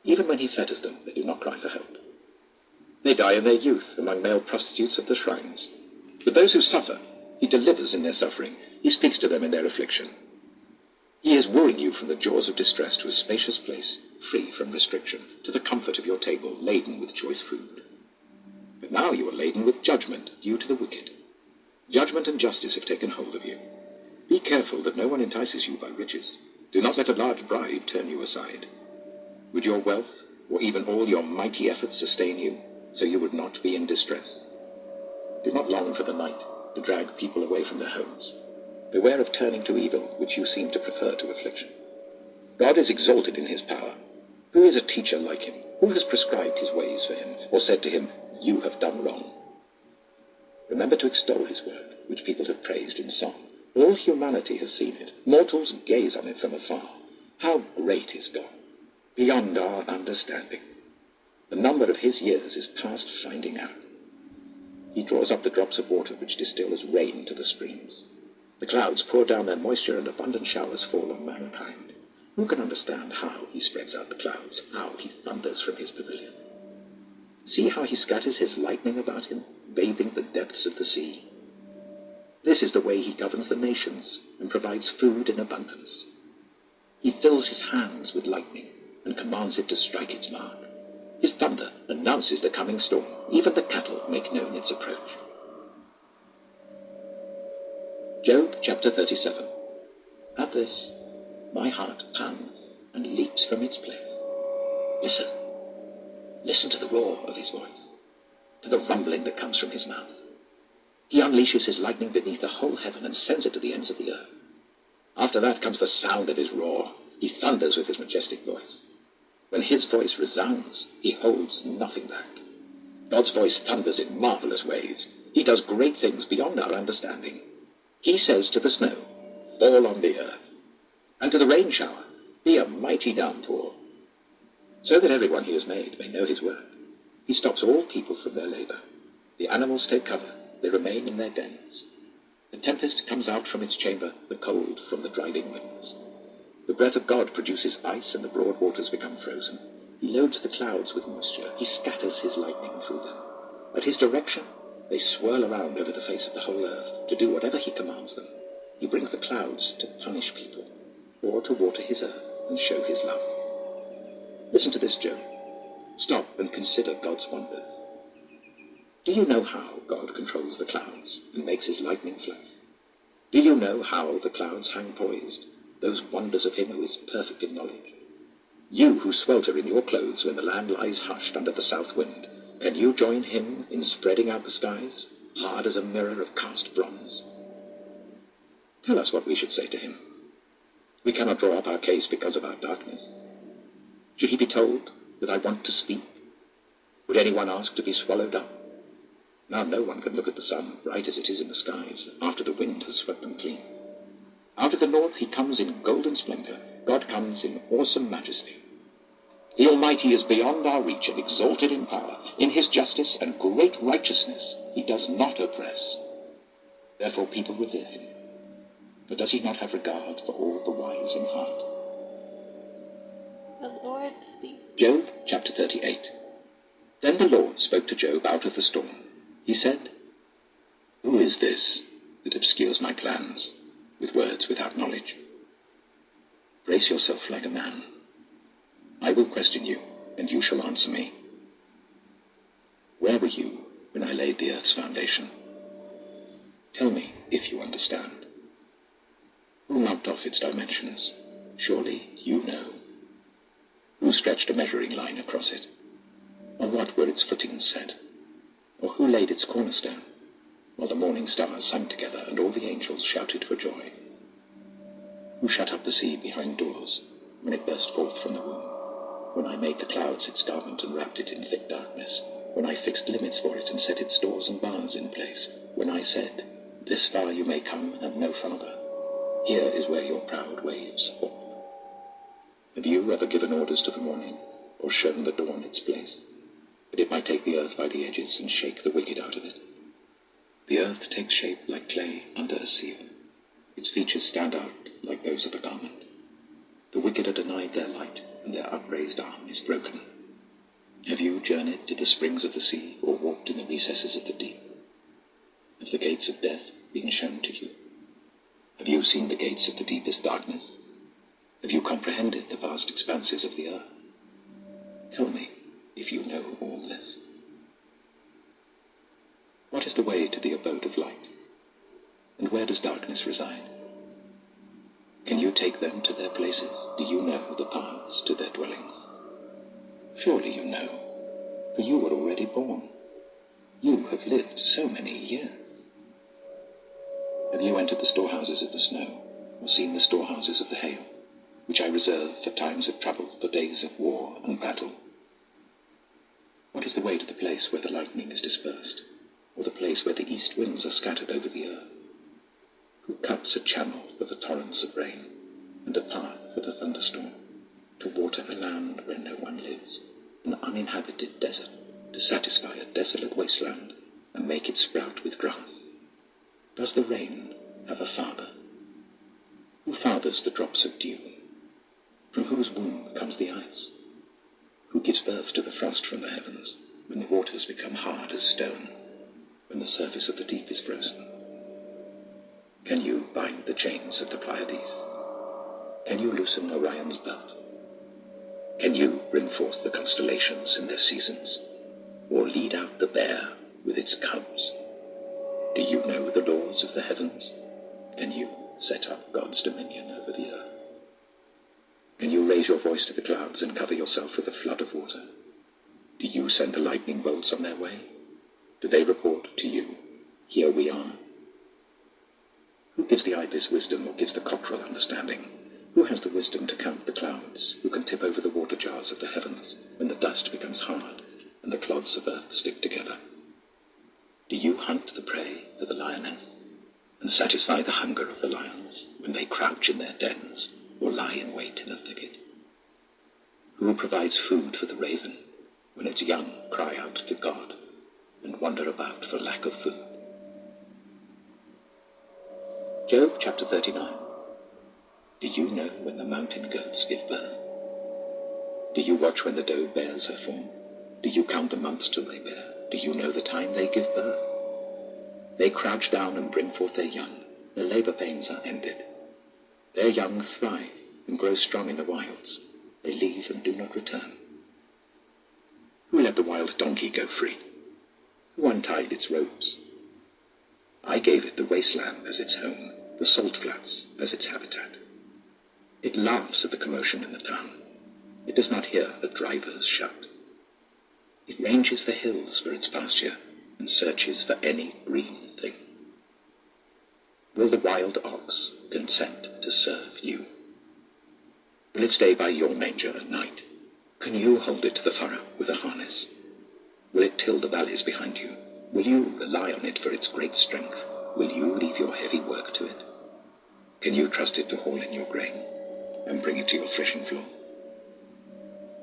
Even when he fetters them, they do not cry for help. They die in their youth among male prostitutes of the shrines. But those who suffer, he delivers in their suffering. He speaks to them in their affliction. He is wooing you from the jaws of distress to a spacious place, free from restriction, to the comfort of your table, laden with choice food. But now you are laden with judgment due to the wicked. Judgment and justice have taken hold of you. Be careful that no one entices you by riches. Do not let a large bribe turn you aside. Would your wealth, or even all your mighty efforts, sustain you, so you would not be in distress? Do not long for the night to drag people away from their homes. Beware of turning to evil, which you seem to prefer to affliction. God is exalted in his power. Who is a teacher like him? Who has prescribed his ways for him, or said to him, "You have done wrong"? Remember to extol his word, which people have praised in song. All humanity has seen it. Mortals gaze on it from afar. How great is God, beyond our understanding. The number of his years is past finding out. He draws up the drops of water which distill as rain to the streams. The clouds pour down their moisture, and abundant showers fall on mankind. Who can understand how he spreads out the clouds, how he thunders from his pavilion? See how he scatters his lightning about him, bathing the depths of the sea. This is the way he governs the nations and provides food in abundance. He fills his hands with lightning and commands it to strike its mark. His thunder announces the coming storm. Even the cattle make known its approach. Job chapter 37. At this, my heart pants and leaps from its place. Listen. Listen to the roar of his voice, to the rumbling that comes from his mouth. He unleashes his lightning beneath the whole heaven and sends it to the ends of the earth. After that comes the sound of his roar. He thunders with his majestic voice. When his voice resounds, he holds nothing back. God's voice thunders in marvelous ways. He does great things beyond our understanding. He says to the snow, "Fall on the earth," and to the rain shower, "Be a mighty downpour," so that everyone he has made may know his work. He stops all people from their labor. The animals take cover. They remain in their dens. The tempest comes out from its chamber, the cold from the driving winds. The breath of God produces ice, and the broad waters become frozen. He loads the clouds with moisture. He scatters his lightning through them. At his direction, they swirl around over the face of the whole earth to do whatever he commands them. He brings the clouds to punish people, or to water his earth and show his love. Listen to this, Job. Stop and consider God's wonders. Do you know how God controls the clouds and makes his lightning flash? Do you know how the clouds hang poised, those wonders of him who is perfect in knowledge? You who swelter in your clothes when the land lies hushed under the south wind, can you join him in spreading out the skies, hard as a mirror of cast bronze? Tell us what we should say to him. We cannot draw up our case because of our darkness. Should he be told that I want to speak? Would anyone ask to be swallowed up? Now no one can look at the sun, bright as it is in the skies, after the wind has swept them clean. Out of the north he comes in golden splendor. God comes in awesome majesty. The Almighty is beyond our reach and exalted in power. In his justice and great righteousness he does not oppress. Therefore people revere him. For does he not have regard for all the wise in heart? The Lord speaks. Job chapter 38. Then the Lord spoke to Job out of the storm. He said, Who is this that obscures my plans with words without knowledge? Brace yourself like a man. I will question you, and you shall answer me. Where were you when I laid the earth's foundation? Tell me if you understand. Who marked off its dimensions? Surely you know. Who stretched a measuring line across it? On what were its footings set? Or who laid its cornerstone, while the morning stars sang together and all the angels shouted for joy? Who shut up the sea behind doors when it burst forth from the womb? When I made the clouds its garment and wrapped it in thick darkness, when I fixed limits for it and set its doors and bars in place, when I said, This far you may come and no farther. Here is where your proud waves fall. Have you ever given orders to the morning, or shown the dawn its place, that it might take the earth by the edges and shake the wicked out of it? The earth takes shape like clay under a seal. Its features stand out like those of a garment. The wicked are denied their light, and their upraised arm is broken. Have you journeyed to the springs of the sea, or walked in the recesses of the deep? Have the gates of death been shown to you? Have you seen the gates of the deepest darkness? Have you comprehended the vast expanses of the earth? Tell me if you know all this. What is the way to the abode of light? And where does darkness reside? Can you take them to their places? Do you know the paths to their dwellings? Surely you know, for you were already born. You have lived so many years. Have you entered the storehouses of the snow, or seen the storehouses of the hail, which I reserve for times of trouble, for days of war and battle? What is the way to the place where the lightning is dispersed, or the place where the east winds are scattered over the earth? Who cuts a channel for the torrents of rain, and a path for the thunderstorm, to water a land where no one lives, an uninhabited desert, to satisfy a desolate wasteland, and make it sprout with grass? Does the rain have a father? Who fathers the drops of dew? From whose womb comes the ice? Who gives birth to the frost from the heavens, when the waters become hard as stone, when the surface of the deep is frozen? Can you bind the chains of the Pleiades? Can you loosen Orion's belt? Can you bring forth the constellations in their seasons, or lead out the bear with its cubs? Do you know the laws of the heavens? Can you set up God's dominion over the earth? Can you raise your voice to the clouds and cover yourself with a flood of water? Do you send the lightning bolts on their way? Do they report to you, Here we are? Who gives the ibis wisdom, or gives the cockerel understanding? Who has the wisdom to count the clouds? Who can tip over the water jars of the heavens, when the dust becomes hard, and the clods of earth stick together? Do you hunt the prey for the lioness, and satisfy the hunger of the lions, when they crouch in their dens, or lie in wait in a thicket? Who provides food for the raven, when its young cry out to God, and wander about for lack of food? Job chapter 39. Do you know when the mountain goats give birth? Do you watch when the doe bears her fawn? Do you count the months till they bear? Do you know the time they give birth? They crouch down and bring forth their young. Their labor pains are ended. Their young thrive and grow strong in the wilds. They leave and do not return. Who let the wild donkey go free? Who untied its ropes? I gave it the wasteland as its home, the salt flats as its habitat. It laughs at the commotion in the town. It does not hear a driver's shout. It ranges the hills for its pasture and searches for any green thing. Will the wild ox consent to serve you? Will it stay by your manger at night? Can you hold it to the furrow with a harness? Will it till the valleys behind you? Will you rely on it for its great strength? Will you leave your heavy work to it? Can you trust it to haul in your grain and bring it to your threshing floor?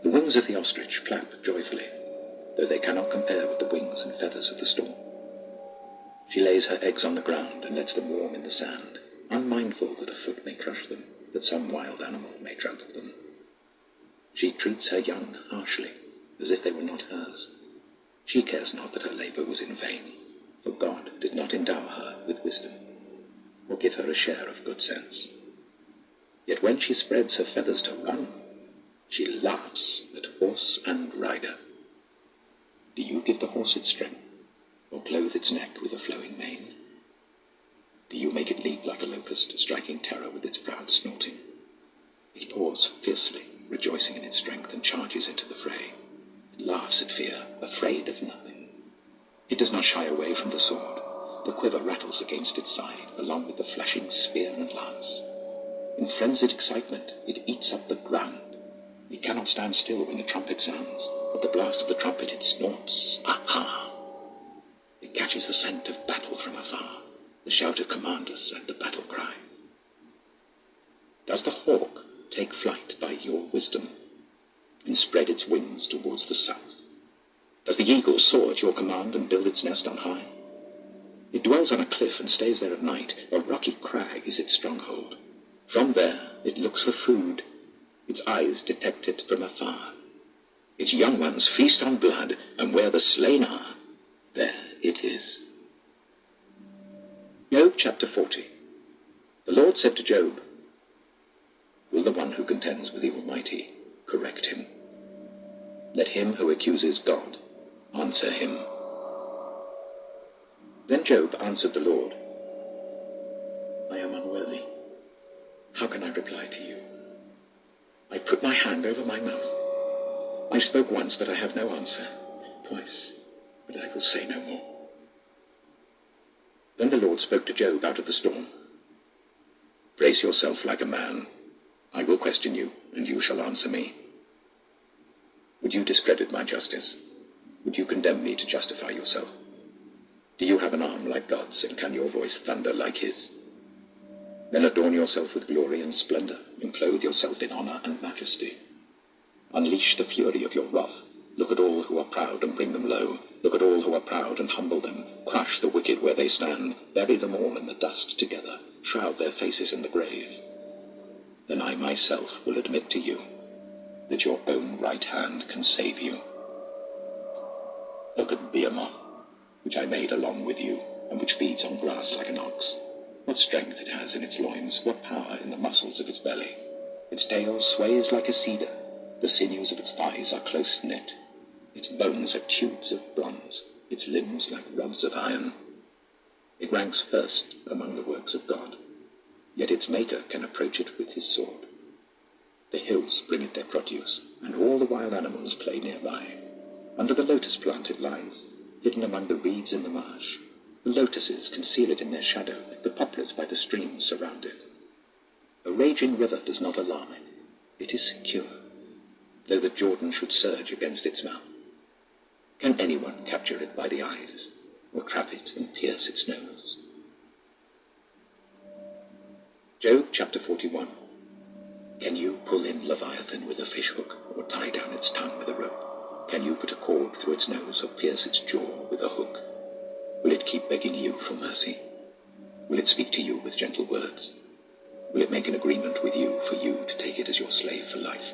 The wings of the ostrich flap joyfully, though they cannot compare with the wings and feathers of the storm. She lays her eggs on the ground and lets them warm in the sand, unmindful that a foot may crush them, that some wild animal may trample them. She treats her young harshly, as if they were not hers. She cares not that her labor was in vain, for God did not endow her with wisdom, or give her a share of good sense. Yet when she spreads her feathers to run, she laughs at horse and rider. Do you give the horse its strength, or clothe its neck with a flowing mane? Do you make it leap like a locust, striking terror with its proud snorting? It paws fiercely, rejoicing in its strength, and charges into the fray. It laughs at fear, afraid of nothing. It does not shy away from the sword. The quiver rattles against its side, along with the flashing spear and lance. In frenzied excitement, it eats up the ground. It cannot stand still when the trumpet sounds. At the blast of the trumpet it snorts. Aha! It catches the scent of battle from afar, the shout of commanders and the battle cry. Does the hawk take flight by your wisdom and spread its wings towards the south? Does the eagle soar at your command and build its nest on high? It dwells on a cliff and stays there at night. A rocky crag is its stronghold. From there it looks for food. Its eyes detect it from afar. Its young ones feast on blood, and where the slain are, there it is. Job chapter 40. The Lord said to Job, will the one who contends with the Almighty correct him? Let him who accuses God answer him. Then Job answered the Lord, I am unworthy. How can I reply to you? I put my hand over my mouth. I spoke once, but I have no answer. Twice, but I will say no more. Then the Lord spoke to Job out of the storm. Brace yourself like a man. I will question you, and you shall answer me. Would you discredit my justice? Would you condemn me to justify yourself? Do you have an arm like God's, and can your voice thunder like his? Then adorn yourself with glory and splendor, and clothe yourself in honor and majesty. Unleash the fury of your wrath. Look at all who are proud and bring them low. Look at all who are proud and humble them. Crush the wicked where they stand. Bury them all in the dust together. Shroud their faces in the grave. Then I myself will admit to you that your own right hand can save you. Look at Behemoth, which I made along with you, and which feeds on grass like an ox. What strength it has in its loins, what power in the muscles of its belly. Its tail sways like a cedar, the sinews of its thighs are close knit. Its bones are tubes of bronze, its limbs like rods of iron. It ranks first among the works of God, yet its maker can approach it with his sword. The hills bring it their produce, and all the wild animals play nearby. Under the lotus plant it lies, hidden among the reeds in the marsh. The lotuses conceal it in their shadow, the poplars by the streams surround it. A raging river does not alarm it. It is secure, though the Jordan should surge against its mouth. Can anyone capture it by the eyes, or trap it and pierce its nose? Job chapter 41. Can you pull in Leviathan with a fishhook, or tie down its tongue with a rope? Can you put a cord through its nose, or pierce its jaw with a hook? Will it keep begging you for mercy? Will it speak to you with gentle words? Will it make an agreement with you for you to take it as your slave for life?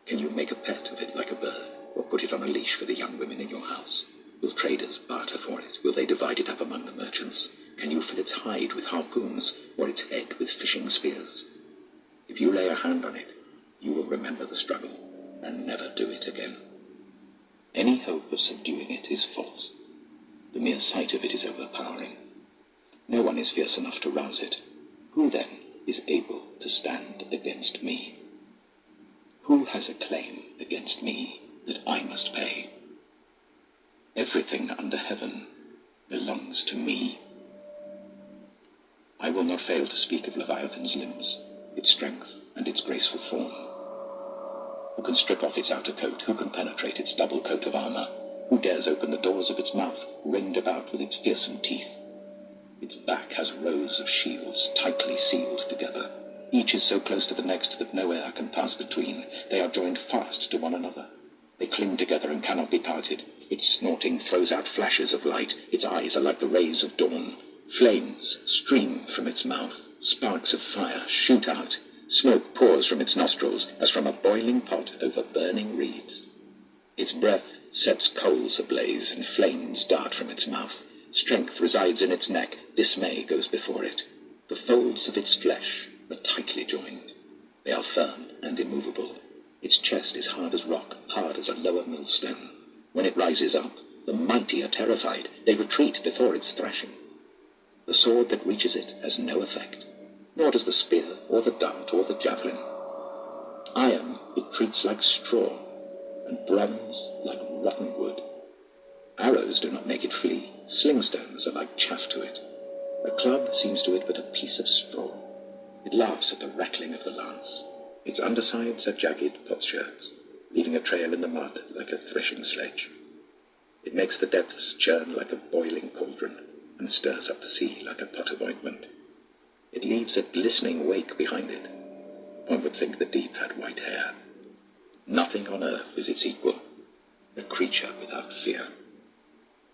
Can you make a pet of it like a bird, or put it on a leash for the young women in your house? Will traders barter for it? Will they divide it up among the merchants? Can you fill its hide with harpoons, or its head with fishing spears? If you lay a hand on it, you will remember the struggle, and never do it again. Any hope of subduing it is false. The mere sight of it is overpowering. No one is fierce enough to rouse it. Who then is able to stand against me? Who has a claim against me that I must pay? Everything under heaven belongs to me. I will not fail to speak of Leviathan's limbs, its strength and its graceful form. Who can strip off its outer coat? Who can penetrate its double coat of armor? Who dares open the doors of its mouth, ringed about with its fearsome teeth? Its back has rows of shields tightly sealed together. Each is so close to the next that no air can pass between. They are joined fast to one another. They cling together and cannot be parted. Its snorting throws out flashes of light. Its eyes are like the rays of dawn. Flames stream from its mouth. Sparks of fire shoot out. Smoke pours from its nostrils as from a boiling pot over burning reeds. Its breath sets coals ablaze, and flames dart from its mouth. Strength resides in its neck. Dismay goes before it. The folds of its flesh are tightly joined. They are firm and immovable. Its chest is hard as rock, hard as a lower millstone. When it rises up, the mighty are terrified. They retreat before its thrashing. The sword that reaches it has no effect, nor does the spear, or the dart, or the javelin. Iron it treats like straw, and bronze like rotten wood. Arrows do not make it flee. Slingstones are like chaff to it. A club seems to it but a piece of straw. It laughs at the rattling of the lance. Its undersides are jagged potsherds, leaving a trail in the mud like a threshing sledge. It makes the depths churn like a boiling cauldron, and stirs up the sea like a pot of ointment. It leaves a glistening wake behind it. One would think the deep had white hair. Nothing on earth is its equal, a creature without fear.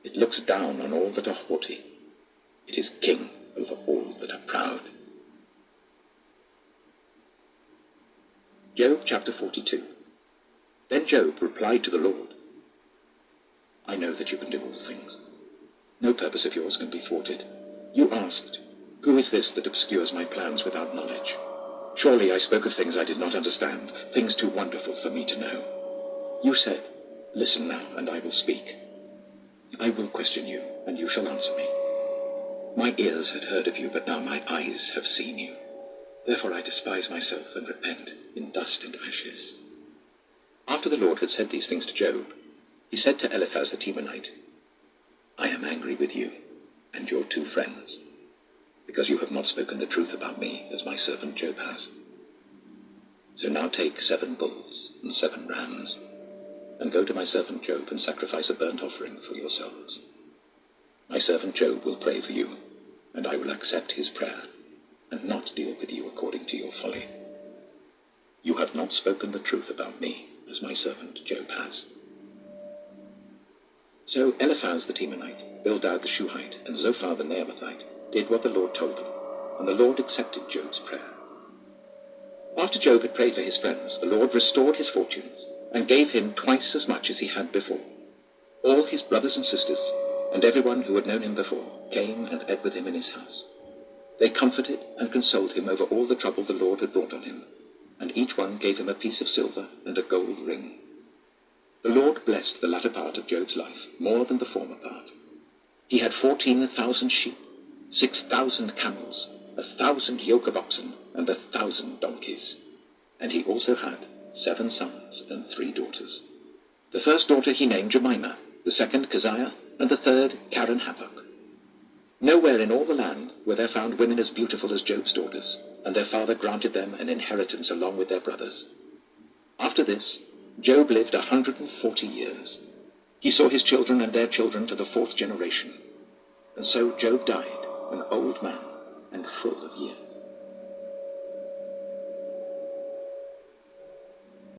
It looks down on all that are haughty. It is king over all that are proud. Job chapter 42. Then Job replied to the Lord, I know that you can do all things. No purpose of yours can be thwarted. You asked, who is this that obscures my plans without knowledge? Surely I spoke of things I did not understand, things too wonderful for me to know. You said, listen now, and I will speak. I will question you, and you shall answer me. My ears had heard of you, but now my eyes have seen you. Therefore I despise myself and repent in dust and ashes. After the Lord had said these things to Job, he said to Eliphaz the Temanite, I am angry with you and your 2 friends, because you have not spoken the truth about me, as my servant Job has. So now take 7 bulls and 7 rams, and go to my servant Job and sacrifice a burnt offering for yourselves. My servant Job will pray for you, and I will accept his prayer, and not deal with you according to your folly. You have not spoken the truth about me, as my servant Job has. So Eliphaz the Temanite, Bildad the Shuhite, and Zophar the Naamathite did what the Lord told them, and the Lord accepted Job's prayer. After Job had prayed for his friends, the Lord restored his fortunes, and gave him twice as much as he had before. All his brothers and sisters, and everyone who had known him before, came and ate with him in his house. They comforted and consoled him over all the trouble the Lord had brought on him, and each one gave him a piece of silver and a gold ring. The Lord blessed the latter part of Job's life more than the former part. He had 14,000 sheep, 6,000 camels, 1,000 yoke of oxen, and 1,000 donkeys. And he also had 7 sons and 3 daughters. The first daughter he named Jemimah, the second Keziah, and the third Karen-Happuch. Nowhere in all the land were there found women as beautiful as Job's daughters, and their father granted them an inheritance along with their brothers. After this, Job lived 140 years. He saw his children and their children to the 4th generation. And so Job died, an old man and full of years.